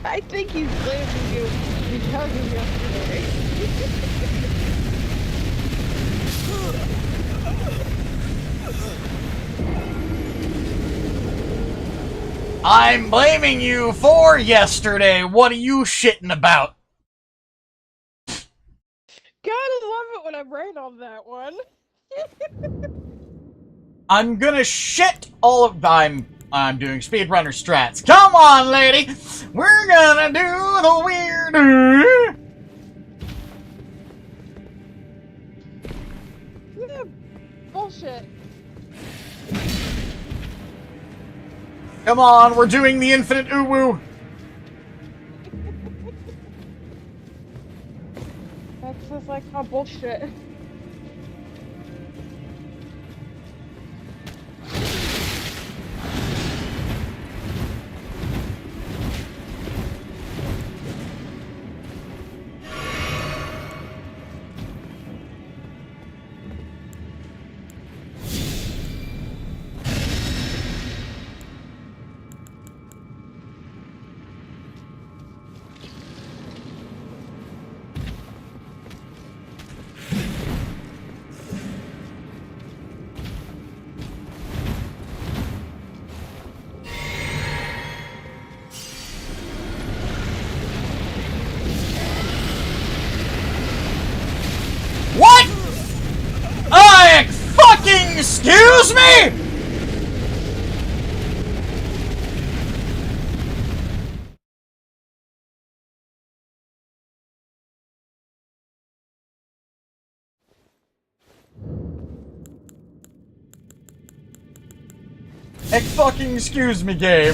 I think he's blaming you because of yesterday. I'm blaming you for yesterday. What are you shitting about? Gotta love it when I'm right on that one. I'm gonna shit all of... I'm doing speedrunner strats. Come on, lady! We're gonna do the weird... Yeah, bullshit. Come on, we're doing the infinite uwu. That's just like how bullshit. What? Fucking excuse me? Fucking excuse me, game.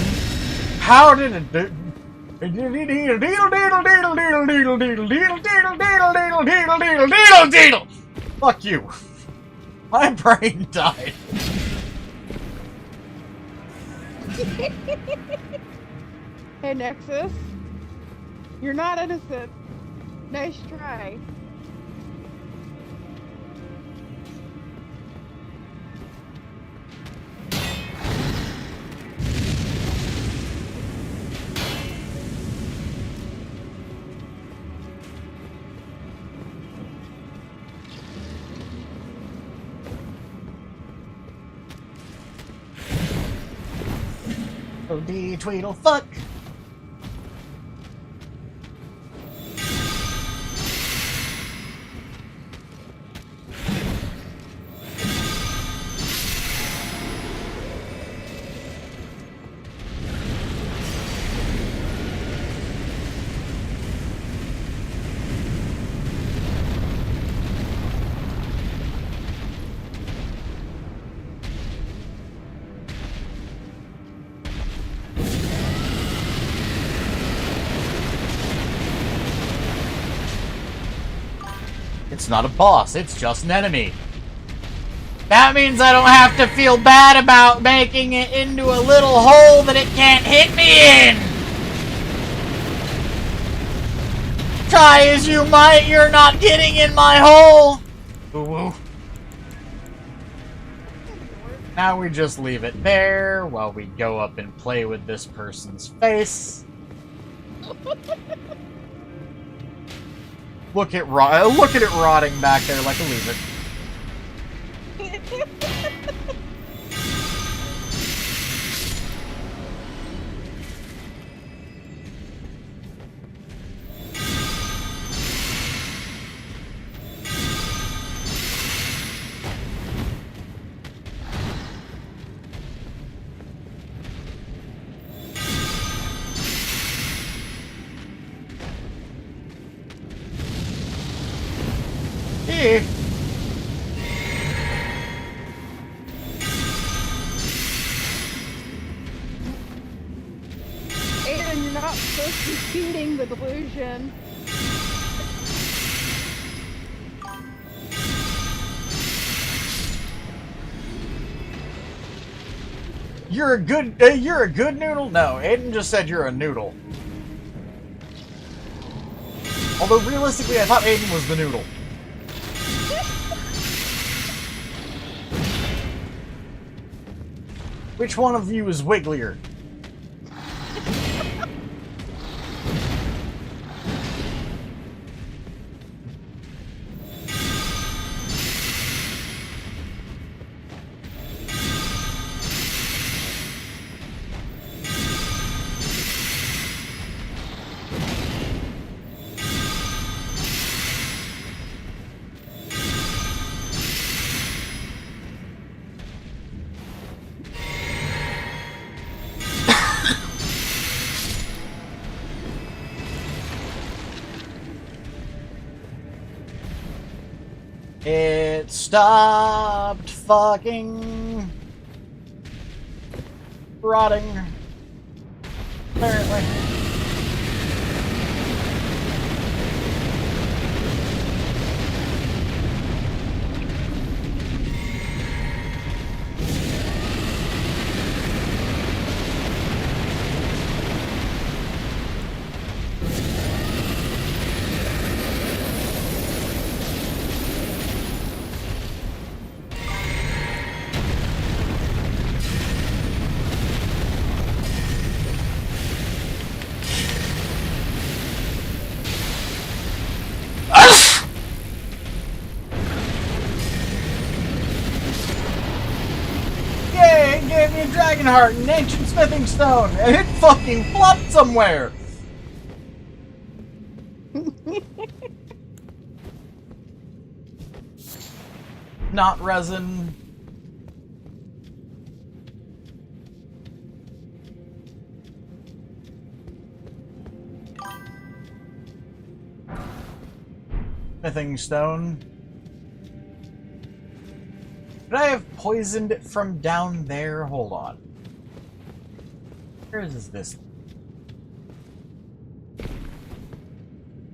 How did it do? Fuck you. My brain died. Hey, Nexus. You're not innocent. Nice try. Oh, D Tweedle fuck. It's not a boss, it's just an enemy. That means I don't have to feel bad about making it into a little hole that it can't hit me in! Try as you might, you're not getting in my hole! Ooh. Now we just leave it there while we go up and play with this person's face. Look at it rotting back there like a lizard. Hey. Aiden, you're not supposed to be feeding the delusion. You're a good noodle? No, Aiden just said you're a noodle. Although realistically, I thought Aiden was the noodle. Which one of you is wigglier? It stopped fucking rotting. Apparently. Gave me a dragon heart and an ancient smithing stone, and it fucking flopped somewhere! Not resin. Smithing stone. Could I have poisoned it from down there? Hold on. Where is this?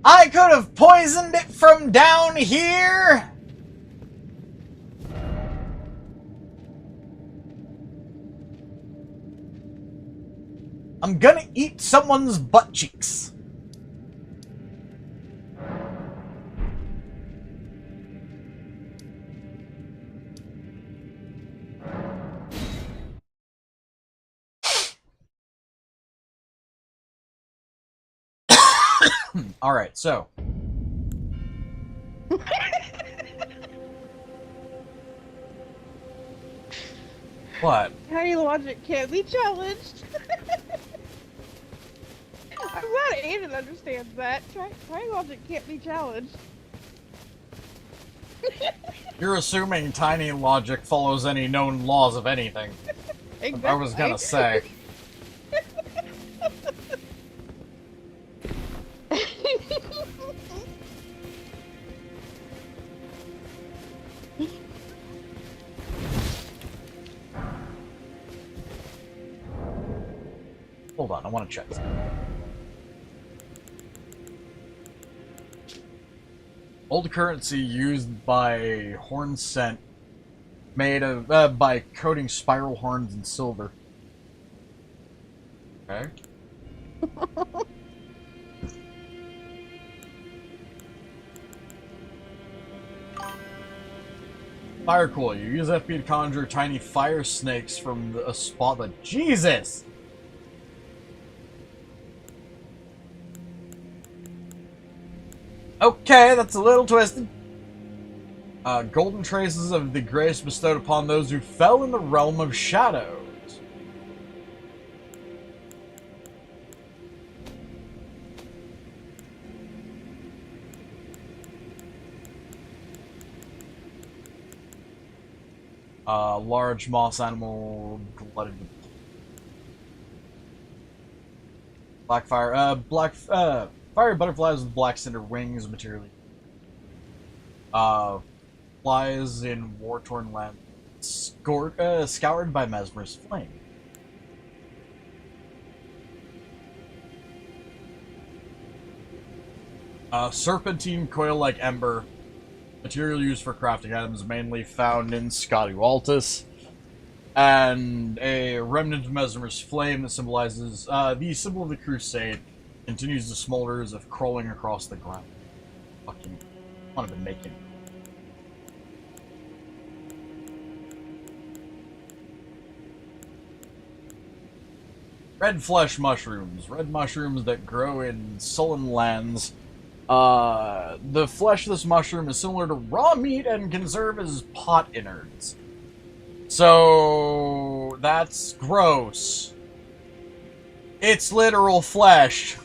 I could have poisoned it from down here! I'm gonna eat someone's butt cheeks. Alright, so. What? Tiny logic can't be challenged. I'm glad Aiden understands that. Tiny logic can't be challenged. You're assuming tiny logic follows any known laws of anything. Exactly. I was gonna say. Hold on, I want to check something. Old currency used by horn scent, made of by coating spiral horns in silver. Okay. Fire coil. You use FP to conjure tiny fire snakes from a spot that Jesus. Okay, that's a little twisted. Golden traces of the grace bestowed upon those who fell in the realm of shadows. Large moss animal glutted. Fiery butterflies with black cinder wings materially. Flies in war-torn land, scoured by mesmer's flame. Serpentine coil-like ember, material used for crafting items mainly found in Scotty-Waltis. And a remnant of mesmer's flame that symbolizes the symbol of the crusade. Continues to smolder as if crawling across the ground. Fucking want to be making. Red flesh mushrooms. Red mushrooms that grow in sullen lands. The flesh of this mushroom is similar to raw meat and can serve as pot innards. So that's gross. It's literal flesh.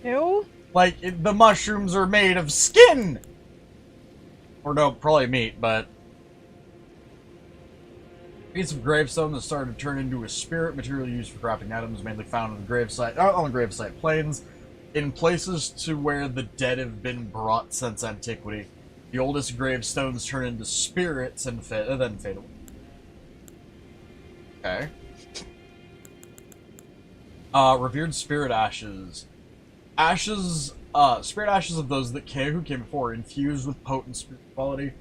Ew. Like, the mushrooms are made of skin! Or no, probably meat, but... Piece of gravestone that started to turn into a spirit, material used for crafting items, mainly found on the gravesite plains, in places to where the dead have been brought since antiquity. The oldest gravestones turn into spirits and then fade away. Okay. Revered spirit ashes. Spirit ashes of those who came before, infused with potent spirit quality,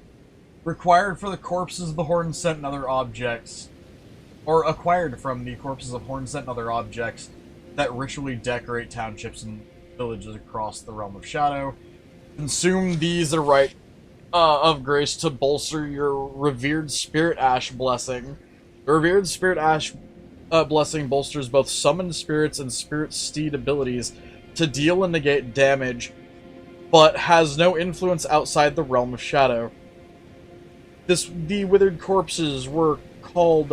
required for the corpses of the horn scent and other objects, or acquired from the corpses of horn scent and other objects that ritually decorate townships and villages across the realm of shadow. Consume these a rite of grace to bolster your revered spirit ash blessing. The revered spirit ash blessing bolsters both summoned spirits and spirit steed abilities to deal and negate damage, but has no influence outside the realm of shadow. The withered corpses were called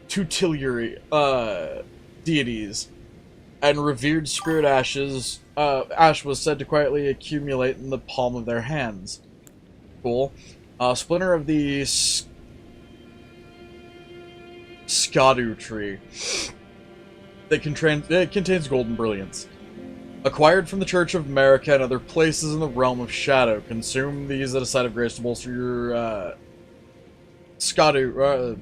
tutelary deities, and revered spirit ash was said to quietly accumulate in the palm of their hands. Cool. Splinter of the Erdtree. It contains golden brilliance. Acquired from the Church of America and other places in the realm of shadow. Consume these at a site of grace to bolster your Skidoo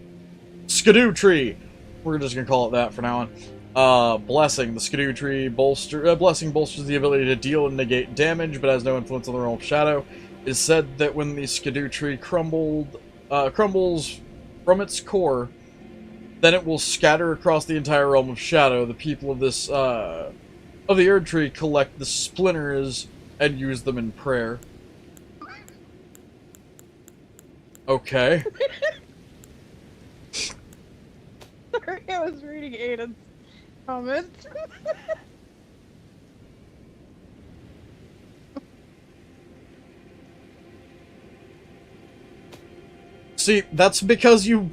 Tree. We're just gonna call it that for now on. Blessing. The Skidoo Tree blessing bolsters the ability to deal and negate damage, but has no influence on the realm of shadow. It is said that when the Skidoo Tree crumbles from its core, then it will scatter across the entire realm of shadow. The people of this of the Erdtree collect the splinters and use them in prayer. Okay. Sorry, I was reading Aiden's comments. See, that's because you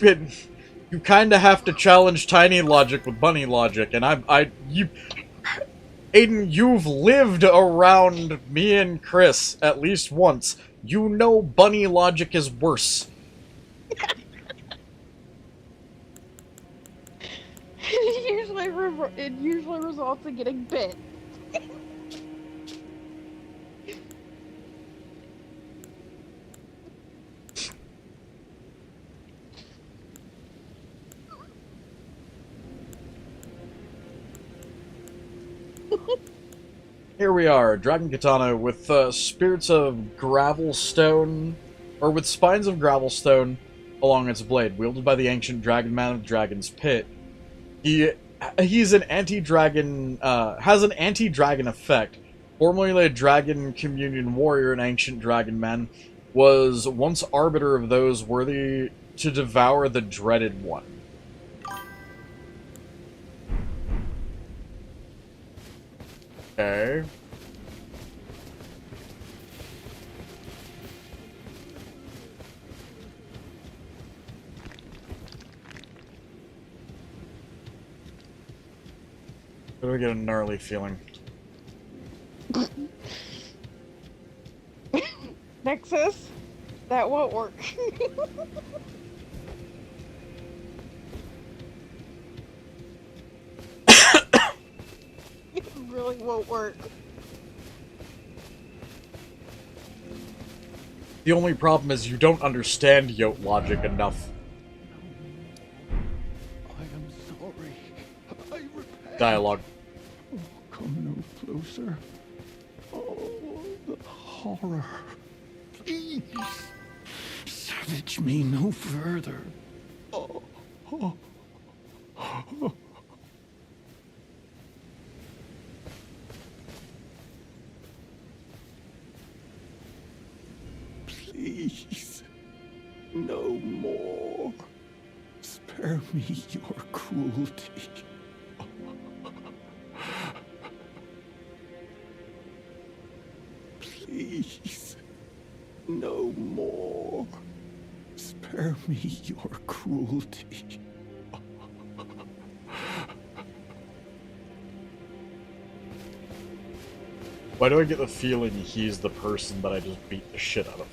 kind of have to challenge tiny logic with bunny logic, and Aiden, you've lived around me and Chris at least once. You know bunny logic is worse. It usually results in getting bit. Here we are, Dragon Katana with spirits of Gravelstone, or with spines of Gravelstone along its blade, wielded by the ancient Dragon Man of Dragon's Pit. He's an anti-dragon, has an anti-dragon effect. Formerly a Dragon Communion Warrior, an ancient Dragon Man, was once arbiter of those worthy to devour the Dreaded One. Okay. Do I get a gnarly feeling? Nexus? That won't work. It really won't work. The only problem is you don't understand Yote logic enough. I am sorry. I repent. Dialogue. Oh, come no closer. Oh, the horror. Please. Savage me no further. Oh, oh, oh. Please, no more. Spare me your cruelty. Please, no more. Spare me your cruelty. Why do I get the feeling he's the person that I just beat the shit out of?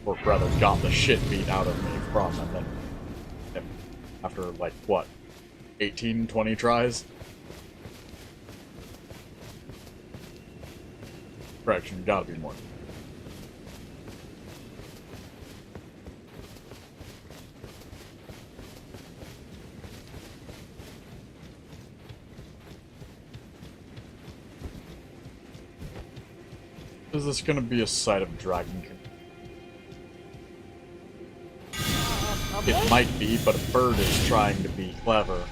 Or rather, got the shit beat out of me from, and then after, like, what, 18, 20 tries? Correction, gotta be more. Is this gonna be a sight of dragon? It might be, but a bird is trying to be clever.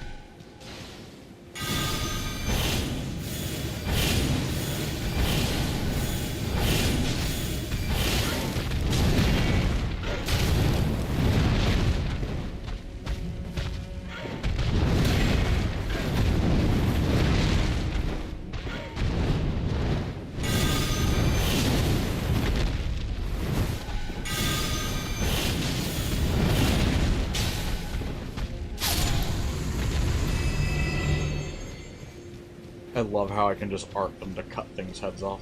I love how I can just arc them to cut things' heads off.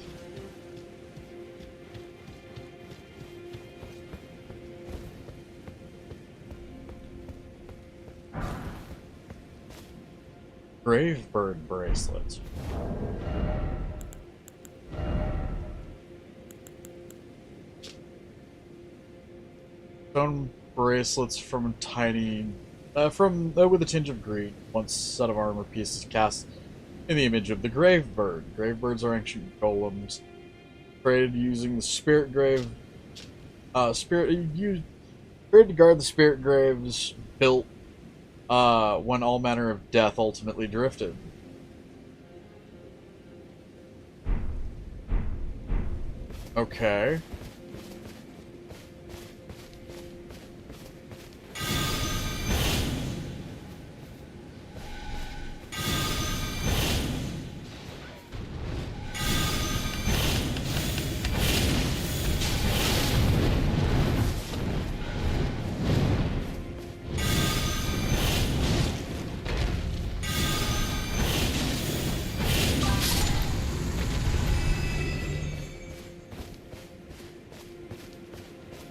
Gravebird bracelets. Stone bracelets from tiny, with a tinge of green. One set of armor pieces cast in the image of the grave bird. Grave birds are ancient golems created using the spirit grave. Created to guard the spirit graves built when all manner of death ultimately drifted. Okay.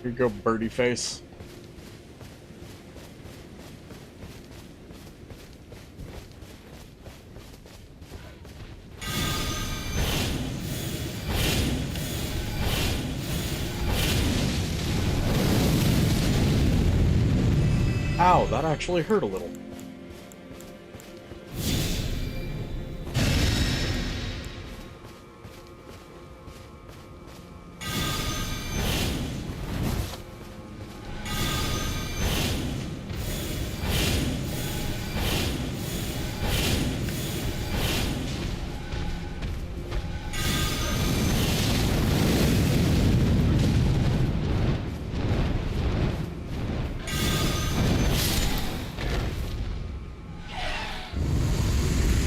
Here you go, birdie face. Ow, that actually hurt a little.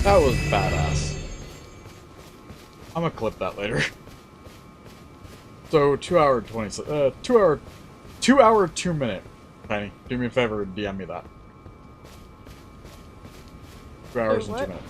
That was badass. I'm gonna clip that later. So 2 hour 20 2 hour 2 minute. Penny, do me a favor and DM me that. 2 hours and 2 minutes.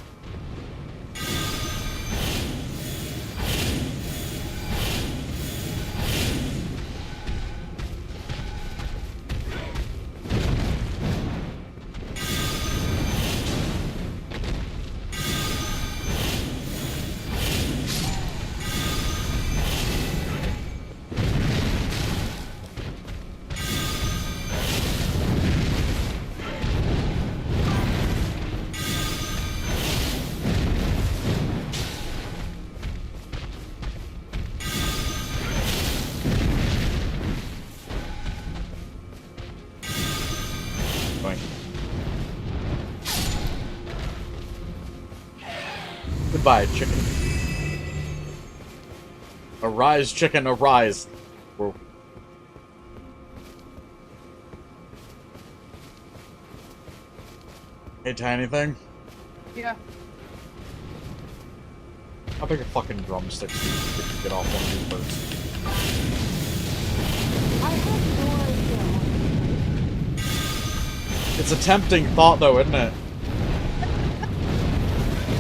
Goodbye, chicken. Arise, chicken, arise. Whoa. Hey, tiny thing. Yeah. How big a fucking drumstick do you think you get off one of these birds? I have no idea. It's a tempting thought, though, isn't it?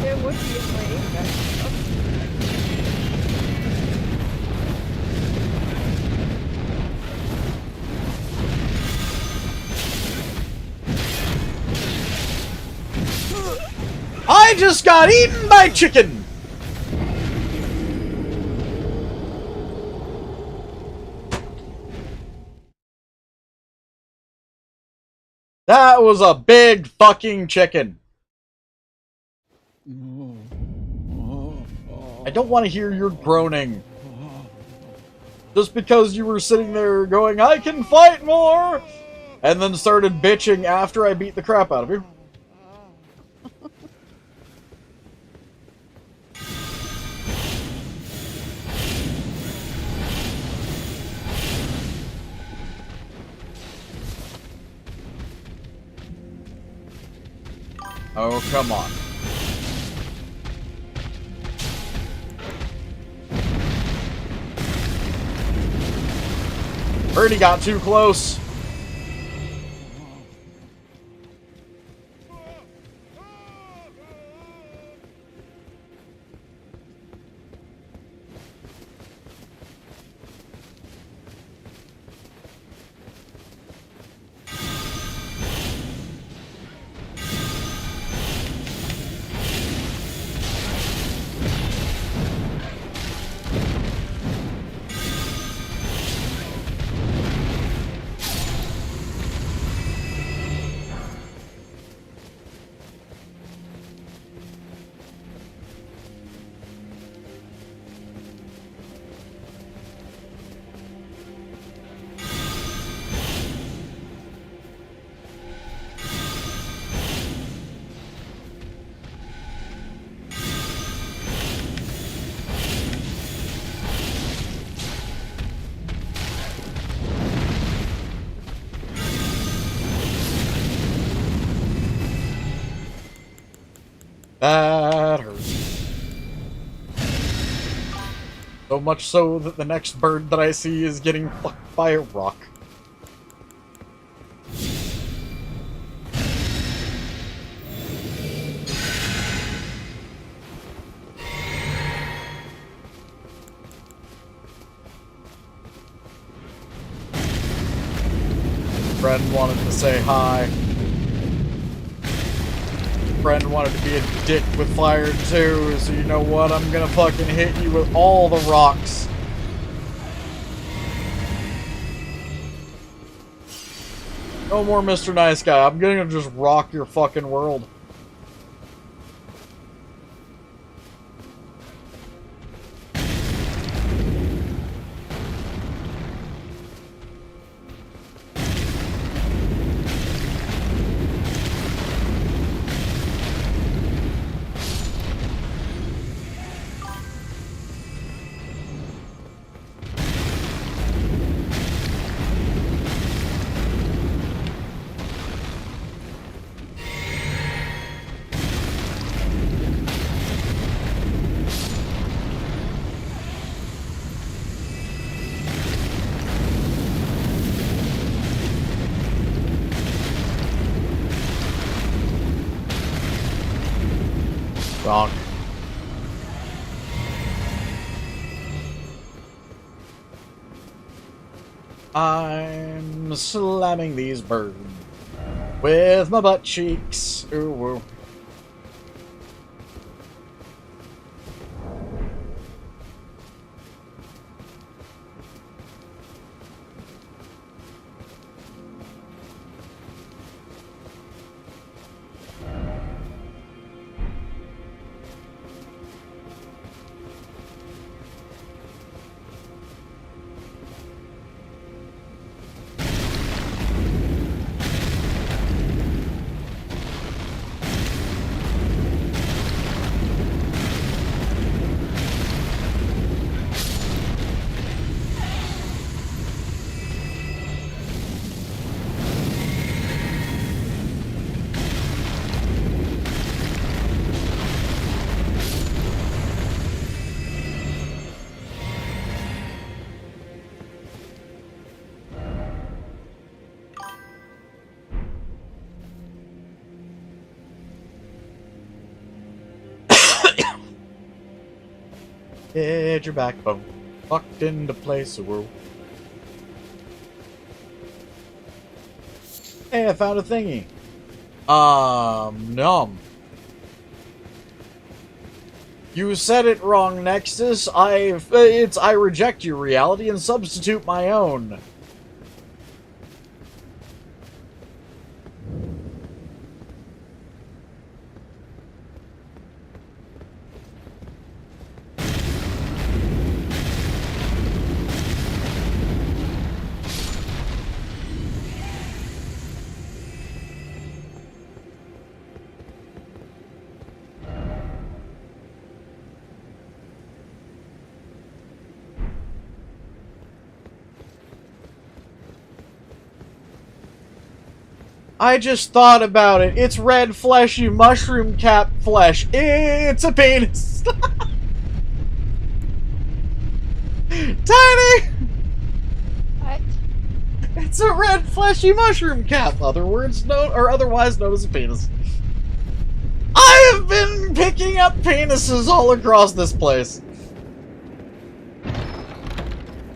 It would be if my age got I just got eaten by chicken! That was a big fucking chicken. I don't want to hear your groaning. Just because you were sitting there going, I can fight more! And then started bitching after I beat the crap out of you. Oh, come on. Birdie got too close. That hurts. So much so that the next bird that I see is getting fucked by a rock. Friend wanted to say hi. Friend wanted to be a dick with fire too, so you know what? I'm gonna fucking hit you with all the rocks. No more Mr. Nice Guy. I'm gonna just rock your fucking world. Wrong. I'm slamming these birds with my butt cheeks. Ooh, woo. Hit your backbone. Fucked into place, woo. Hey, I found a thingy. Numb. You said it wrong, Nexus. I reject your reality and substitute my own. I just thought about it. It's red, fleshy, mushroom cap flesh. It's a penis. Tiny! What? It's a red, fleshy mushroom cap. Otherwise known as a penis. I have been picking up penises all across this place.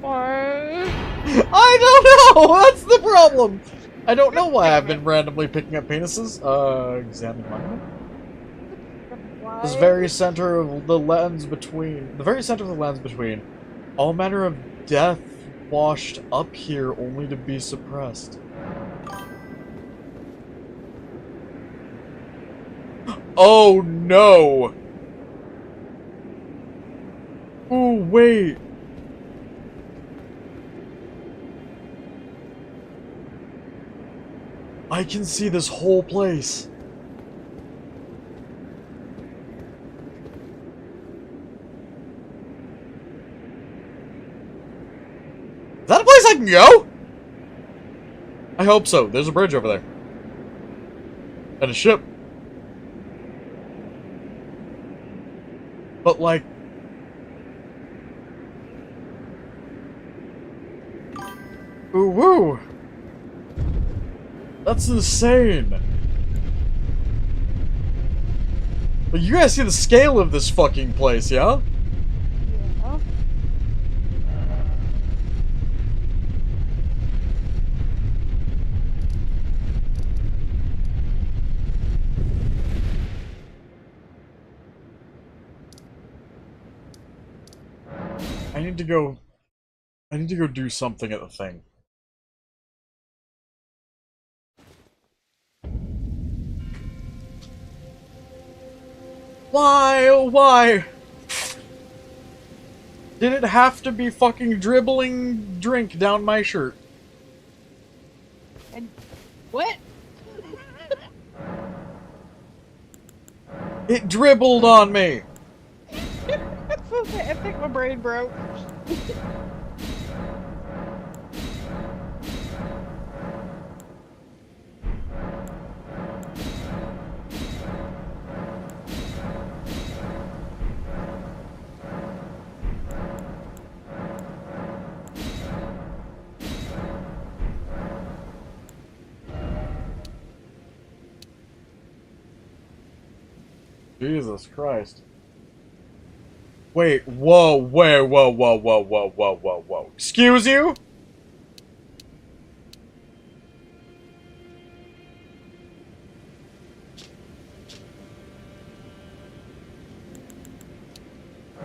Why? I don't know! That's the problem! I don't know why I've been randomly picking up penises. Examine monument. This very center of the lens between... all manner of death washed up here only to be suppressed. Oh no! Oh wait! I can see this whole place. Is that a place I can go? I hope so. There's a bridge over there. And a ship. But, like... Ooh, woo! That's insane! But you guys see the scale of this fucking place, yeah? Yeah. I need to go do something at the thing. Why, oh why? Did it have to be fucking dribbling drink down my shirt? And what? It dribbled on me! I think my brain broke. Jesus Christ. Wait, whoa, whoa, whoa, whoa, whoa, whoa, whoa, whoa, whoa. Excuse you?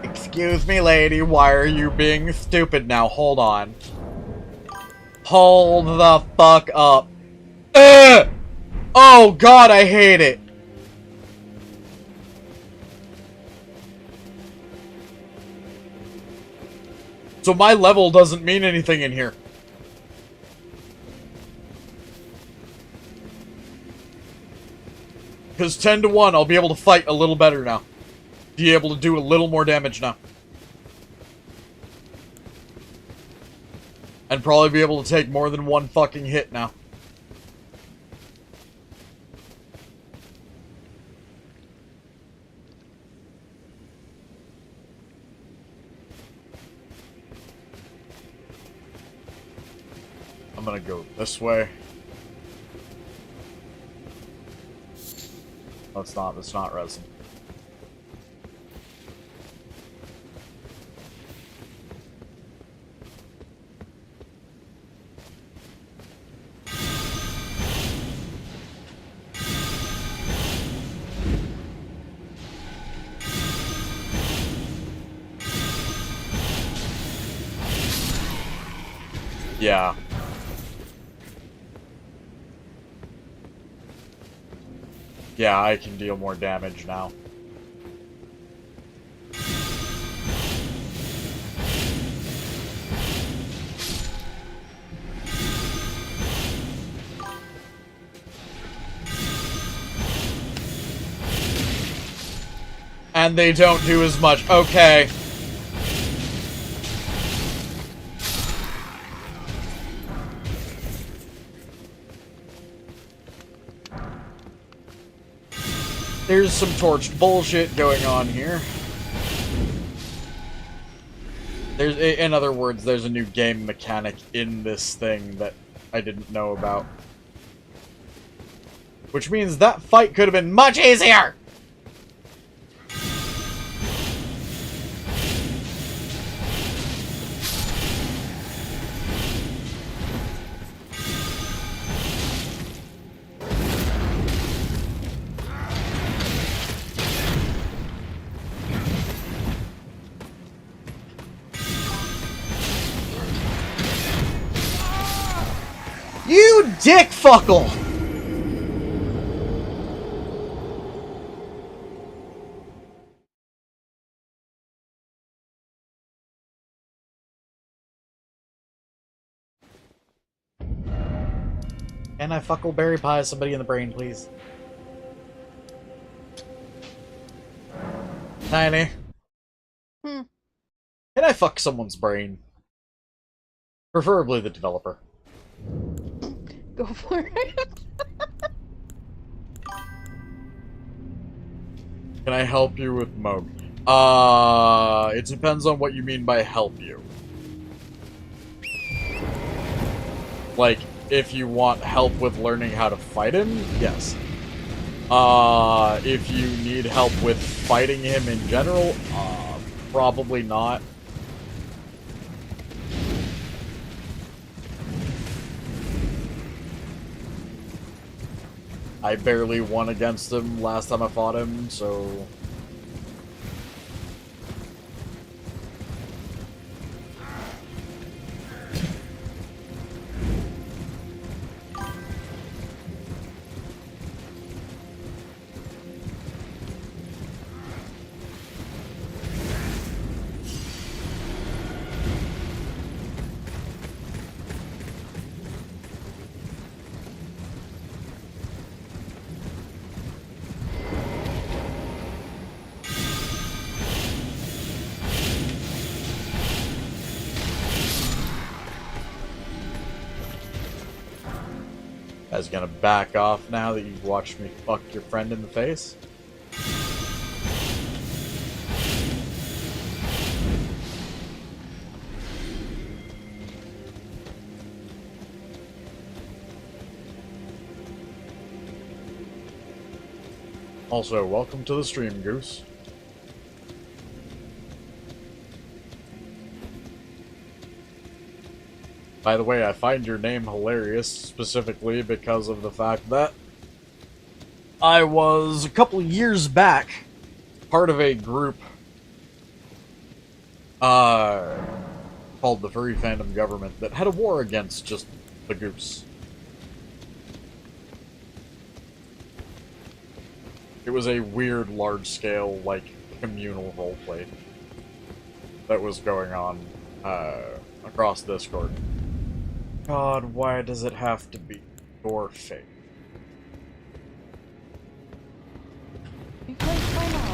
Excuse me, lady, why are you being stupid now? Hold on. Hold the fuck up. Ugh! Oh god, I hate it. So my level doesn't mean anything in here. Because 10 to 1, I'll be able to fight a little better now. Be able to do a little more damage now. And probably be able to take more than one fucking hit now. I'm gonna go this way. That's not resin. Yeah. Yeah, I can deal more damage now. And they don't do as much. Okay. There's some torched bullshit going on here. There's, in other words, there's a new game mechanic in this thing that I didn't know about. Which means that fight could have been much easier! You dick fuckle! Can I fuckle berry pie somebody in the brain, please? Tiny. Hmm. Can I fuck someone's brain? Preferably the developer. Go for it. Can I help you with Moog? It depends on what you mean by help you. Like, if you want help with learning how to fight him, yes. If you need help with fighting him in general, probably not. I barely won against him last time I fought him, so... Guys gonna back off now that you've watched me fuck your friend in the face? Also, welcome to the stream, Goose. By the way, I find your name hilarious, specifically because of the fact that I was, a couple years back, part of a group called the Furry Fandom Government that had a war against just the Goose. It was a weird, large-scale, like, communal roleplay that was going on across Discord. God, why does it have to be your fate? Because why not?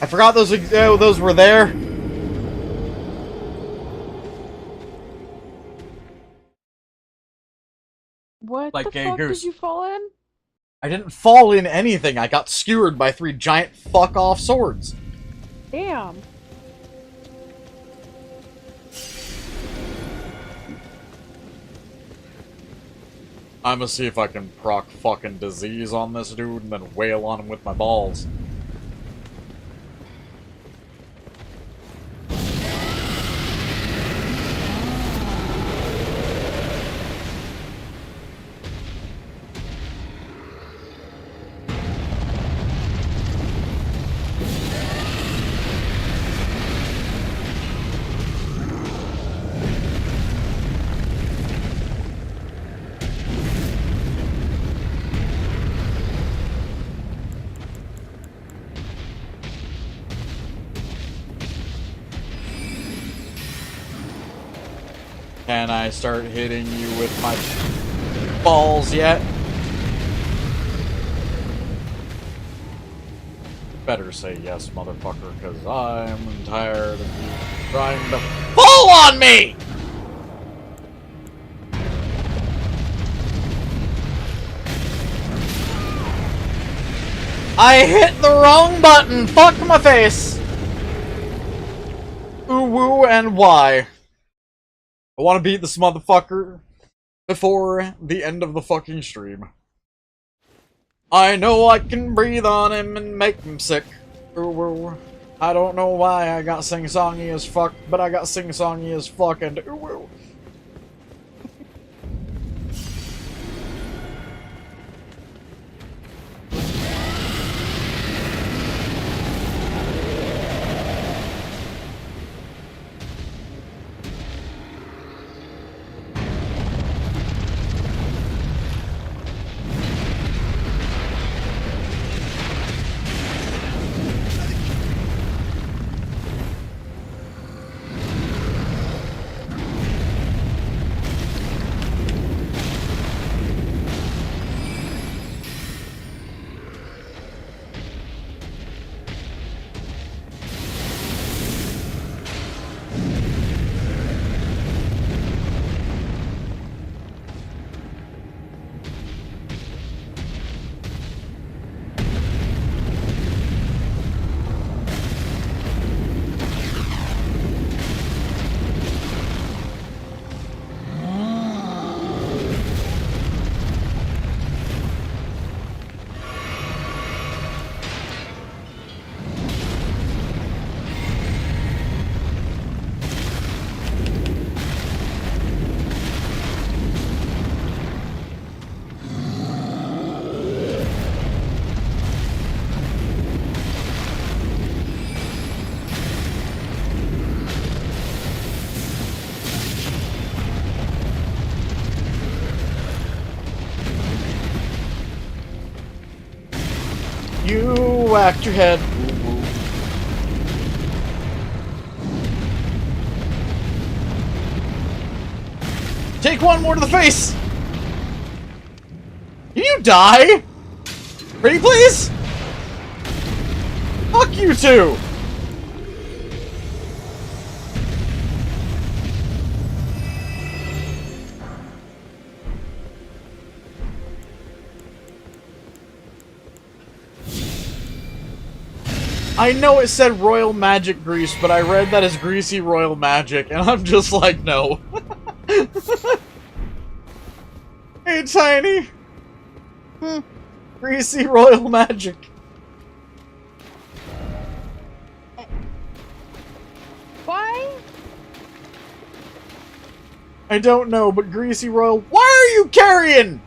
I forgot those were there. What Like the Gay fuck Goose. did you fall in? I didn't fall in anything. I got skewered by 3 giant fuck-off swords. Damn. I'm gonna see if I can proc fucking disease on this dude and then wail on him with my balls. Can I start hitting you with my balls yet? Better say yes, motherfucker, because I'm tired of you trying to fall on me! I hit the wrong button! Fuck my face! Ooh, woo, and why? I want to beat this motherfucker before the end of the fucking stream. I know I can breathe on him and make him sick. Ooh, ooh. I don't know why I got sing-songy as fuck, but I got sing-songy as fuck and ooh, ooh. You whacked your head. Take one more to the face! Can you die? Pretty please? Fuck you two! I know it said Royal Magic Grease, but I read that as Greasy Royal Magic, and I'm just like, no. Hey, Tiny! Greasy Royal Magic. Why? I don't know, but Greasy Royal... Why are you carrying?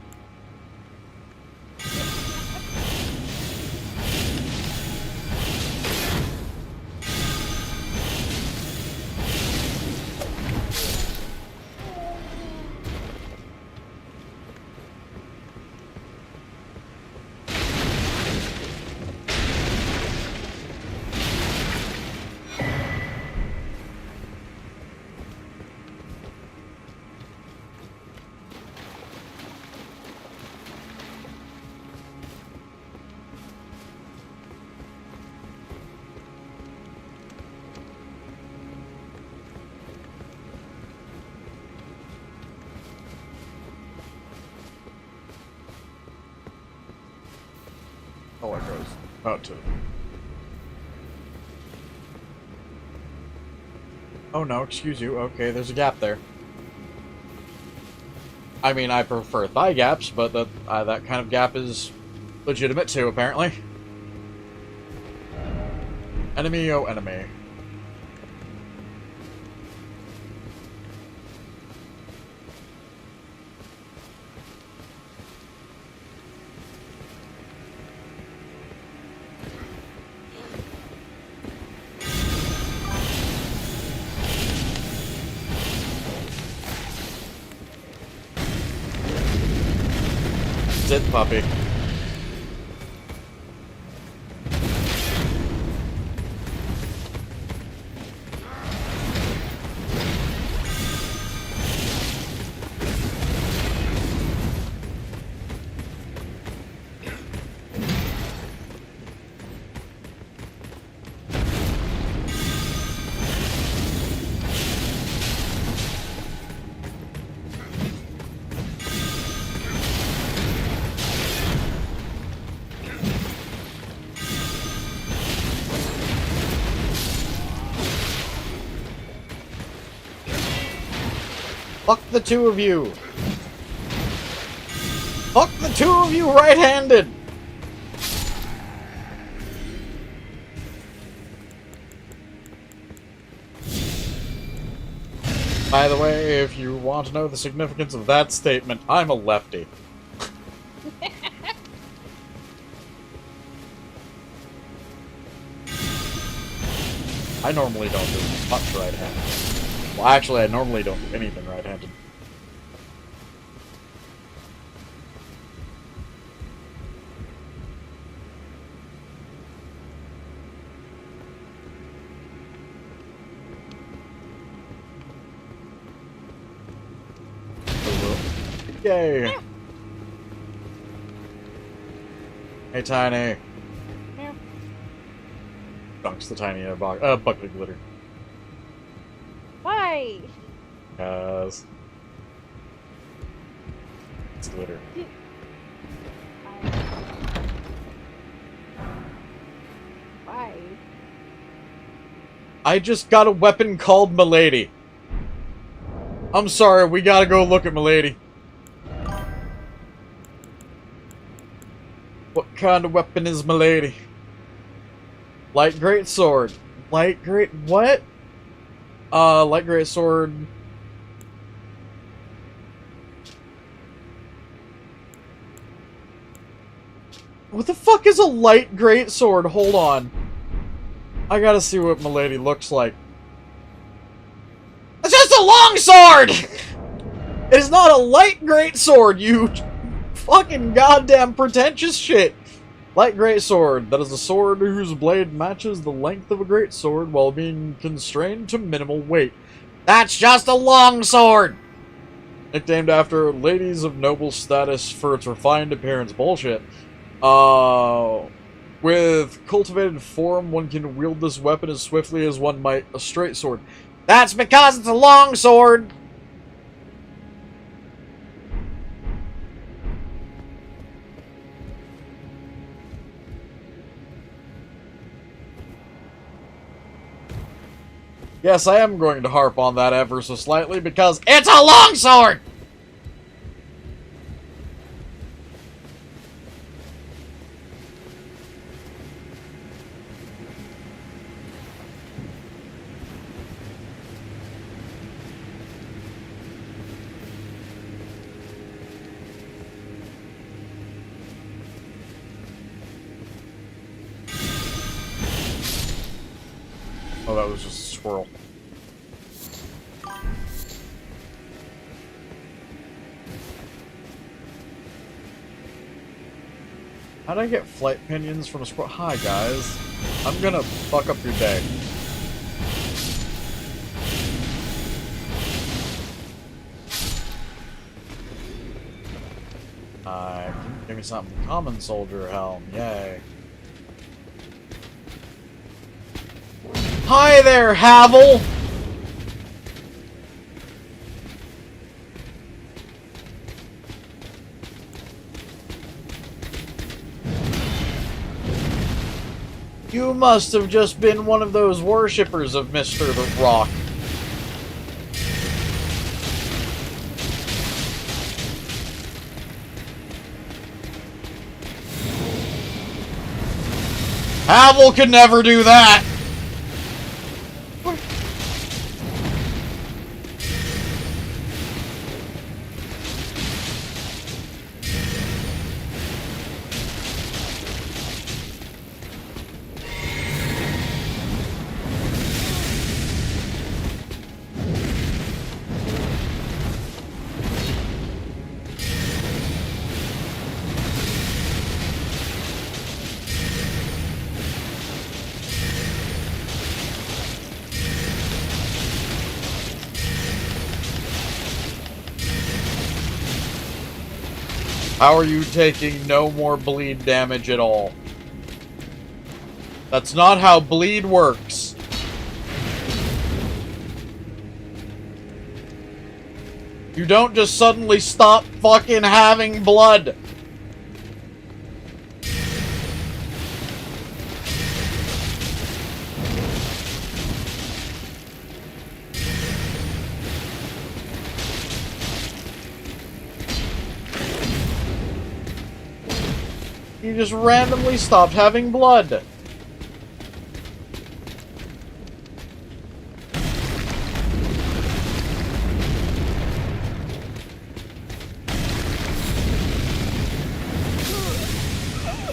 Oh, it goes about to. Oh no, excuse you. Okay, there's a gap there. I mean, I prefer thigh gaps, but that kind of gap is legitimate too, apparently. Enemy, oh enemy. Sit, puppy. Fuck the two of you! Fuck the two of you right-handed! By the way, if you want to know the significance of that statement, I'm a lefty. I normally don't do much right-handed. Well, actually, I normally don't do anything right-handed. Yay! Hey, Tiny. Yeah. Dunks the tiny bucket of glitter. Why? Cause it's glitter. Why? I just got a weapon called Milady. I'm sorry, we gotta go look at Milady. What kind of weapon is Milady? Light great sword. Light great what? Light great sword. What the fuck is a light great sword? Hold on. I gotta see what Milady looks like. It's just a long sword! It is not a light great sword, you fucking goddamn pretentious shit! Light greatsword. That is a sword whose blade matches the length of a greatsword while being constrained to minimal weight. That's just a long sword! Nicknamed after ladies of noble status for its refined appearance. Bullshit. With cultivated form, one can wield this weapon as swiftly as one might a straight sword. That's because it's a long sword! Yes, I am going to harp on that ever so slightly because it's a longsword! Oh, that was just a squirrel. How'd I get flight pinions from a squirrel? Hi, guys. I'm gonna fuck up your day. Give me something. Common soldier helm. Yay. Hi there, Havel! You must have just been one of those worshippers of Mr. the Rock. Havel could never do that! How are you taking no more bleed damage at all? That's not how bleed works. You don't just suddenly stop fucking having blood. You just randomly stopped having blood.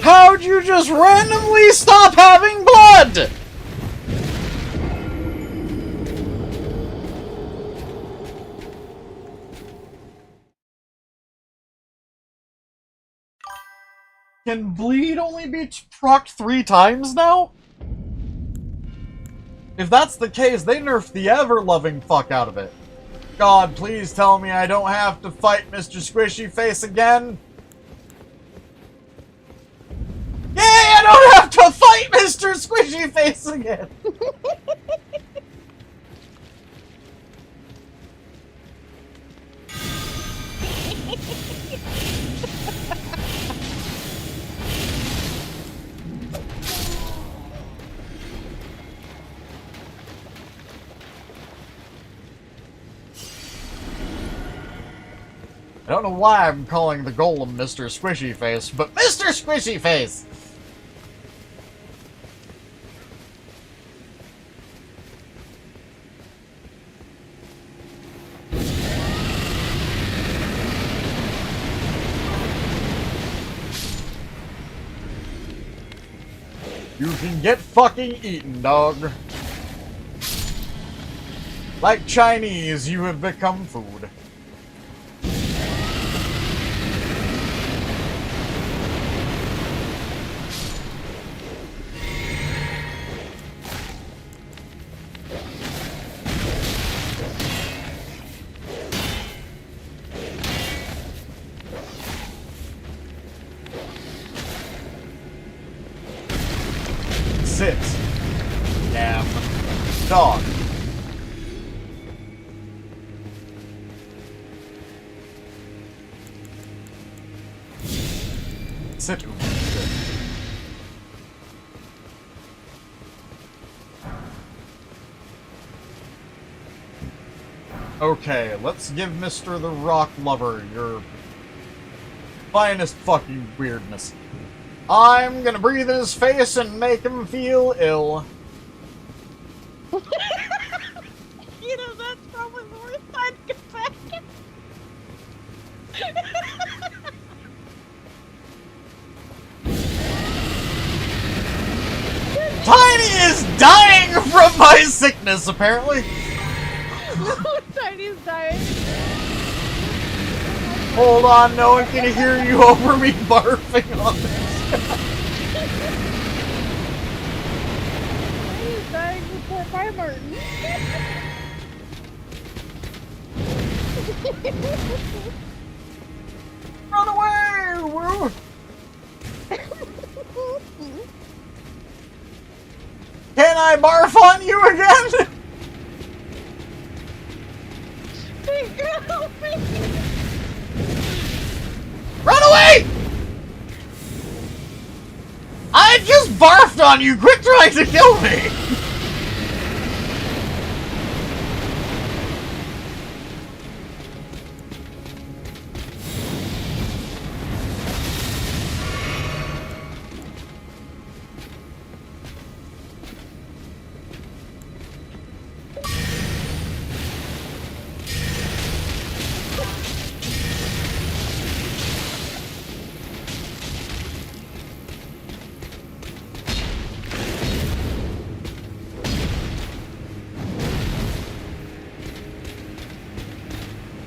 How'd you just randomly stop having blood? Can bleed only be procced 3 times now? If that's the case, they nerfed the ever-loving fuck out of it. God, please tell me I don't have to fight Mr. Squishy Face again. Yay, I don't have to fight Mr. Squishy Face again! I don't know why I'm calling the golem Mr. Squishy Face, but Mr. Squishy Face! You can get fucking eaten, dog. Like Chinese, you have become food. dog. Sit. Okay, let's give Mr. the Rock Lover your finest fucking weirdness. I'm gonna breathe in his face and make him feel ill. You know, that's probably worth I'd get back. Tiny is dying from my sickness, apparently. Tiny's dying. Hold on, no one can hear you over me barfing on this. Tiny's dying before my Martin. Run away! Woo! Can I barf on you again? Run away! I just barfed on you! Quit trying to kill me!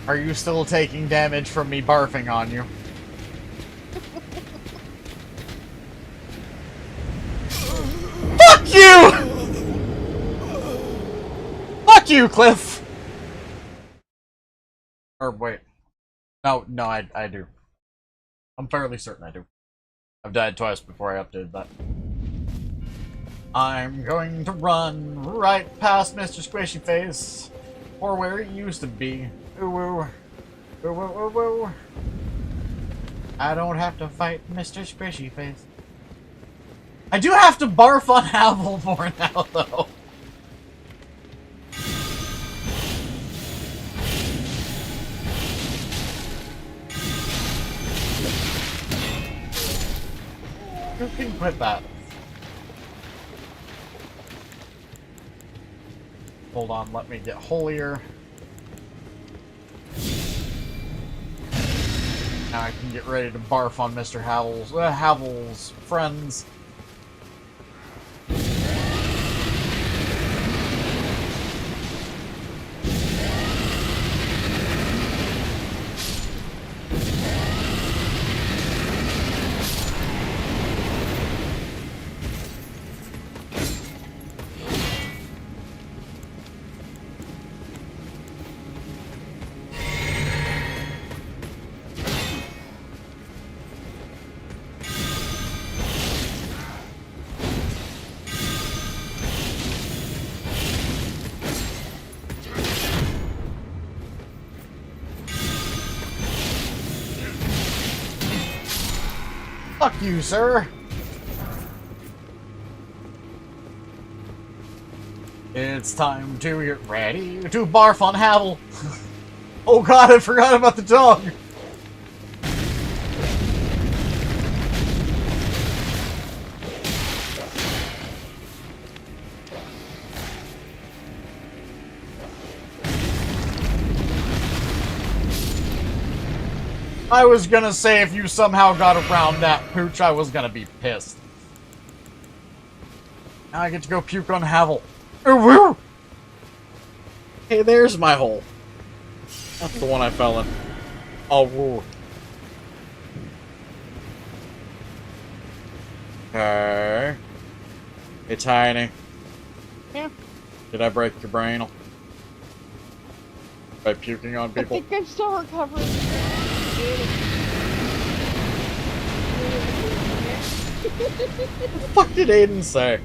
Are you still taking damage from me barfing on you? Fuck you! Fuck you, Cliff! Or wait. No, I do. I'm fairly certain I do. I've died twice before I updated that. I'm going to run right past Mr. Squishy Face, or where it used to be. Ooh, ooh. Ooh, ooh, ooh, ooh. I don't have to fight Mr. Squishy Face. I do have to barf on Havel more now, though. You can quit that. Hold on, let me get holier. Now I can get ready to barf on Mr. Havel's friends. Fuck you, sir! It's time to get ready to barf on Havel! Oh god, I forgot about the dog! I was gonna say if you somehow got around that pooch, I was gonna be pissed. Now I get to go puke on Havel. Ooh, woo! Hey, there's my hole. That's the one I fell in. Oh, woo. Okay. Hey, Tiny. Yeah. Did I break your brain? By puking on people? I think I'm still recovering. What the fuck did Aiden say?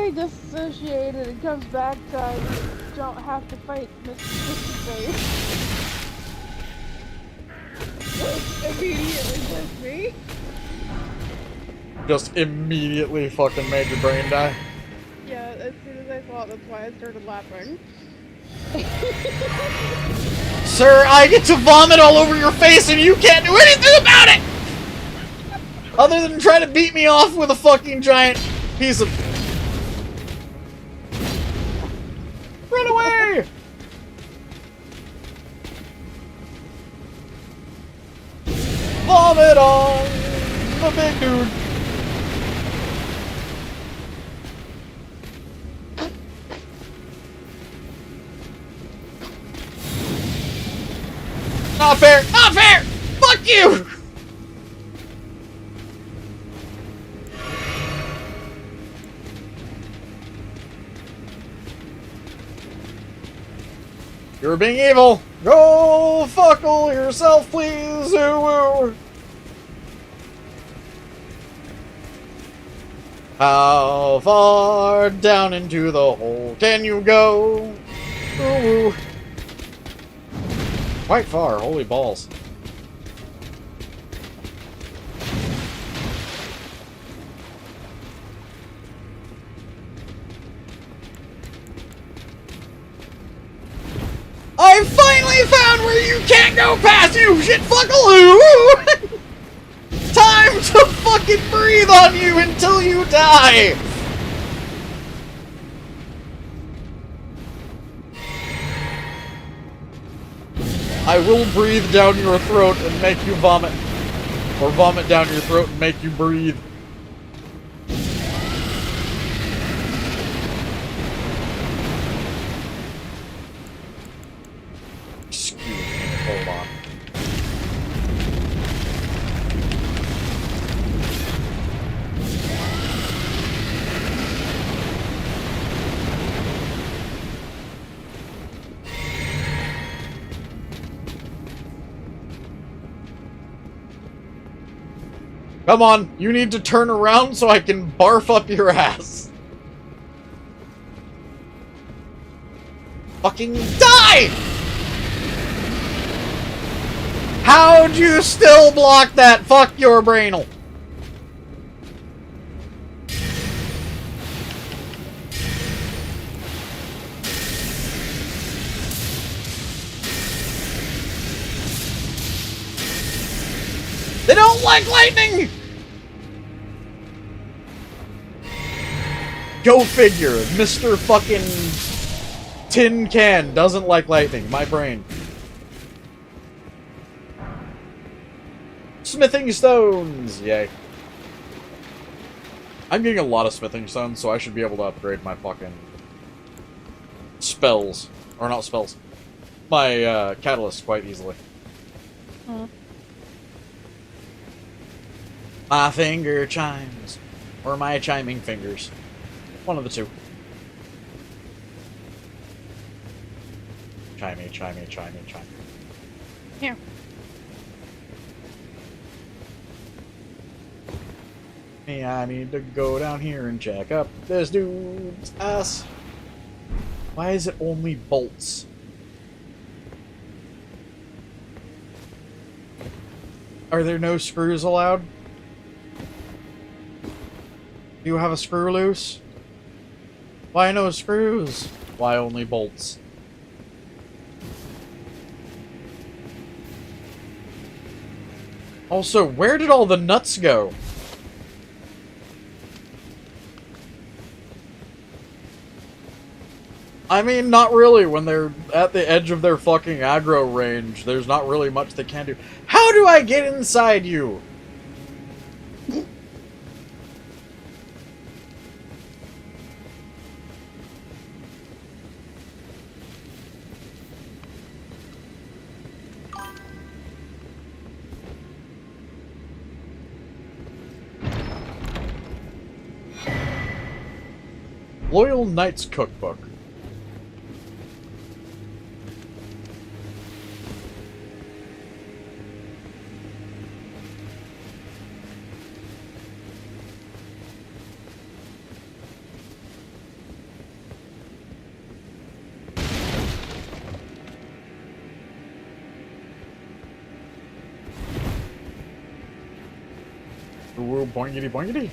stay disassociated and comes back, you don't have to fight Mr. Face. Immediately just me. Just immediately fucking made your brain die. Yeah, as soon as I saw it, that's why I started laughing. Sir, I get to vomit all over your face and you can't do anything about it! Other than try to beat me off with a fucking giant piece of... Run away! Vomit on the big dude. Not fair! Not fair! Fuck you! You're being evil! Go fuckle yourself, please! Ooh. How far down into the hole can you go? Ooh. Quite far, holy balls. I finally found where you can't go past, you shit fuckaloo! Time to fucking breathe on you until you die! I will breathe down your throat and make you vomit. Or vomit down your throat and make you breathe. Excuse me, hold on. Come on, you need to turn around so I can barf up your ass. Fucking die! How'd you still block that? Fuck your brainal. They don't like lightning! Go figure. Mr. fucking Tin Can doesn't like lightning. My brain. Smithing stones! Yay. I'm getting a lot of smithing stones, so I should be able to upgrade my fucking spells. Or not spells. My catalyst quite easily. My finger chimes. Or my chiming fingers. One of the two. Chimey, chimey, chimey, chimey. Here. Hey, I need to go down here and check up this dude's ass. Why is it only bolts? Are there no screws allowed? Do you have a screw loose? Why no screws? Why only bolts? Also, where did all the nuts go? I mean, not really. When they're at the edge of their fucking aggro range, there's not really much they can do. How do I get inside you? Loyal Knight's Cookbook. Ooh, boingity boingity.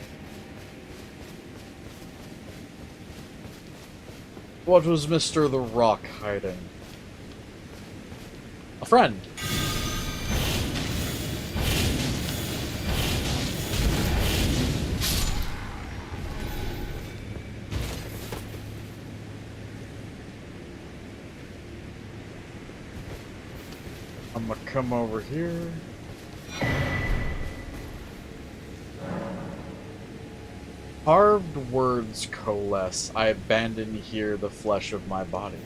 What was Mr. the Rock hiding? A friend. I'm gonna come over here. Carved words coalesce. I abandon here the flesh of my body.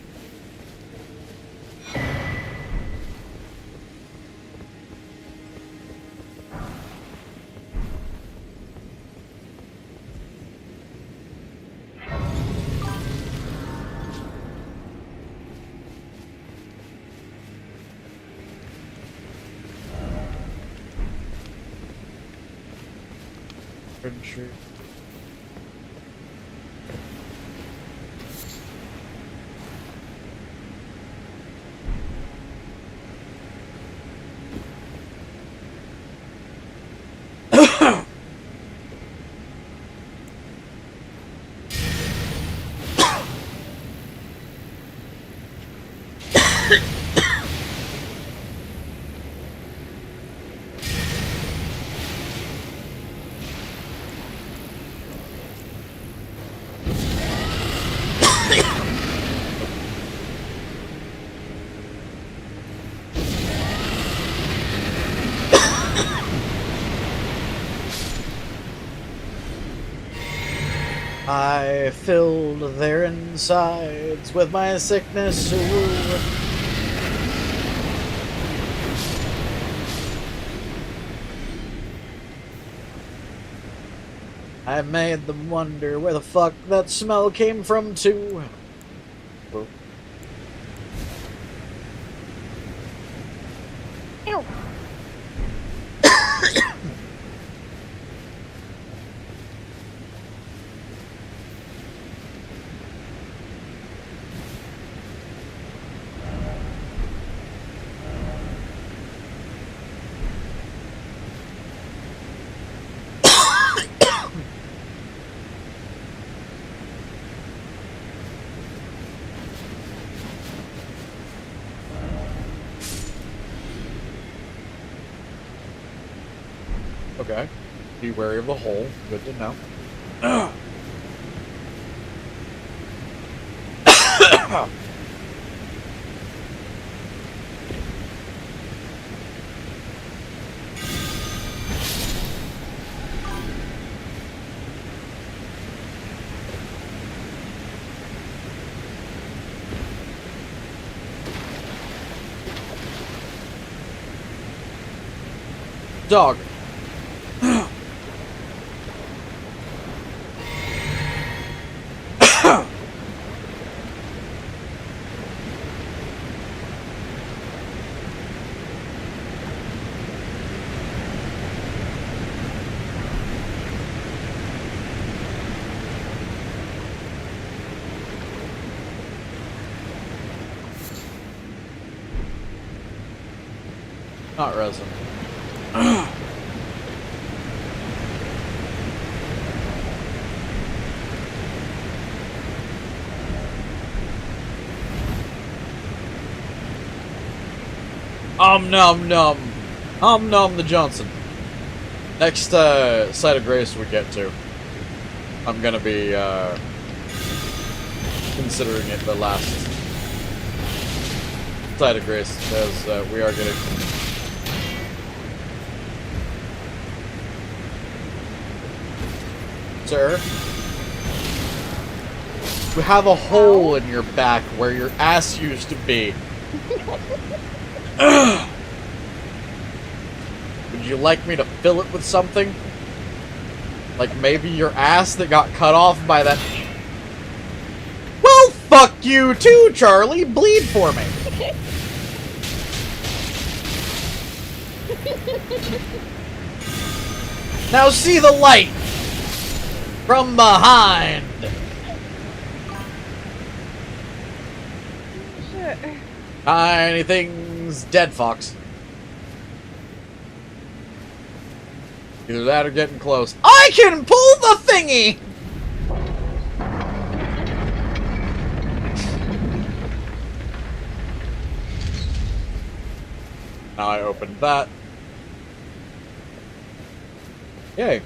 Erdtree. I filled their insides with my sickness. Ooh. I made them wonder where the fuck that smell came from too. Ooh. Ew. Okay. Be wary of the hole. Good to know. Dog. Not resin. Nom nom. Nom the Johnson. Next site of grace we get to, I'm gonna be considering it the last site of grace, because we are getting Sir, you have a hole in your back where your ass used to be. Would you like me to fill it with something? Like maybe your ass that got cut off by that... Well, fuck you too, Charlie! Bleed for me! Now see the light! From behind! Shit. Anything's dead, Fox. Either that or getting close. I can pull the thingy! Now I opened that. Yay.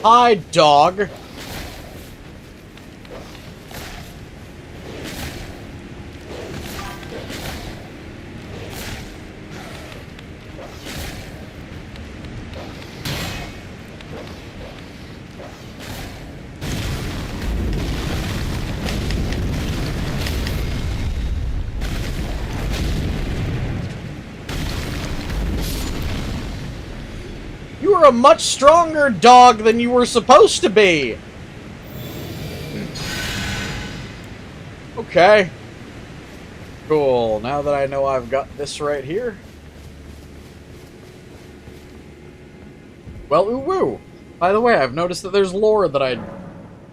Hi, dog. You were a much stronger dog than you were supposed to be. Okay. Cool. Now that I know I've got this right here. Well, ooh woo. By the way, I've noticed that there's lore that I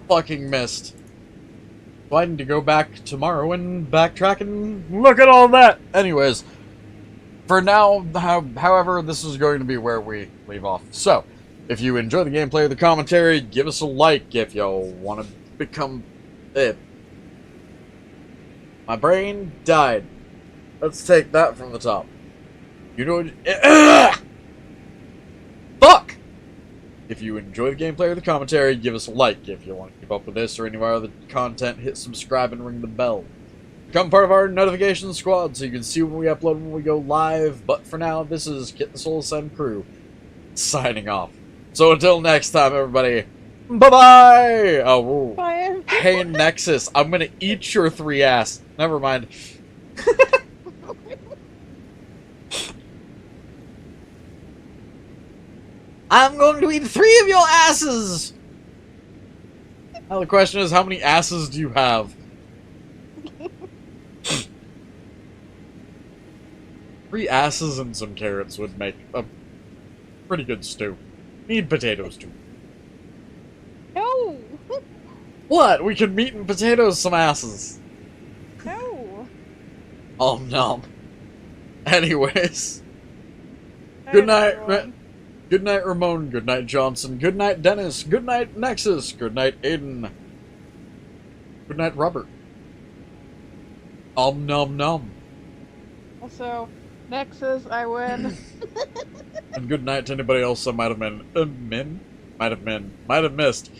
fucking missed. So I need to go back tomorrow and backtrack and look at all that. Anyways. For now, however, this is going to be where we leave off. So, if you enjoy the gameplay or the commentary, give us a like if you want to become it. My brain died. Let's take that from the top. You know... Fuck! If you enjoy the gameplay or the commentary, give us a like. If you want to keep up with this or any of our other content, hit subscribe and ring the bell. Become part of our notification squad so you can see when we upload when we go live. But for now, this is Kitthesoulless and crew signing off. So until next time, everybody, bye-bye! Oh, whoa. Bye. Hey, Nexus, I'm gonna eat your 3 ass. Never mind. I'm going to eat 3 of your asses! Now the question is, how many asses do you have? 3 asses and some carrots would make a pretty good stew. Need potatoes too. No. What? We can meat and potatoes some asses. No. Oh no. Anyways. Bye, Good night, everyone. good night, Ramon. Good night, Johnson. Good night, Dennis. Good night, Nexus. Good night, Aiden. Good night, Robert. Nom nom. Also, Nexus, I win. And good night to anybody else that might have missed.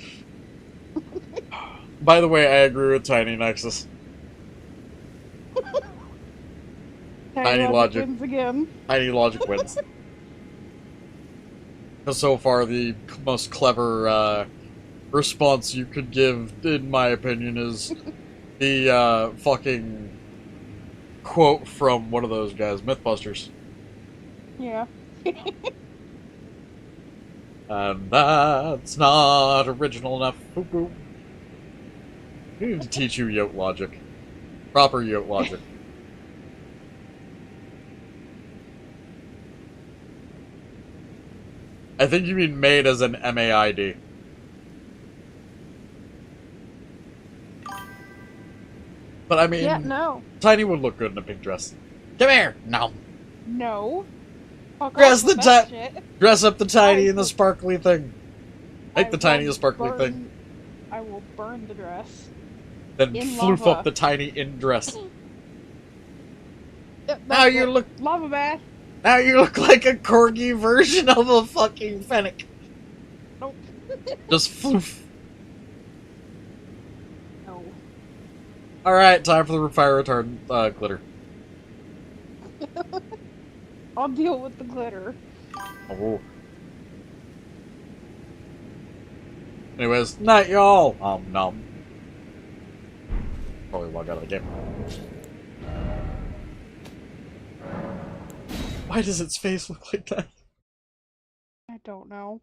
By the way, I agree with Tiny Nexus. Tiny logic. Wins again. Tiny logic wins. Because so far, the most clever response you could give, in my opinion, is the fucking quote from one of those guys, Mythbusters. Yeah. And that's not original enough. Poo-poo. We need to teach you yote logic. Proper yote logic. I think you mean made as an But I mean, Yeah, no. Tiny would look good in a pink dress. Come here! No. No. Fuck Dress off with the that shit. Dress up the Tiny I in the will- sparkly thing. Make the Tiny will a sparkly burn- thing. I will burn the dress. Then in floof lava. up the Tiny in dress. Yep, Now that's you it. look Lava bath. Now you look like a corgi version of a fucking fennec. Nope. Just floof. No. Alright, time for the fire retardant glitter. I'll deal with the glitter. Oh. Anyways, night y'all. Nom. Probably log out of the game. Why does its face look like that? I don't know.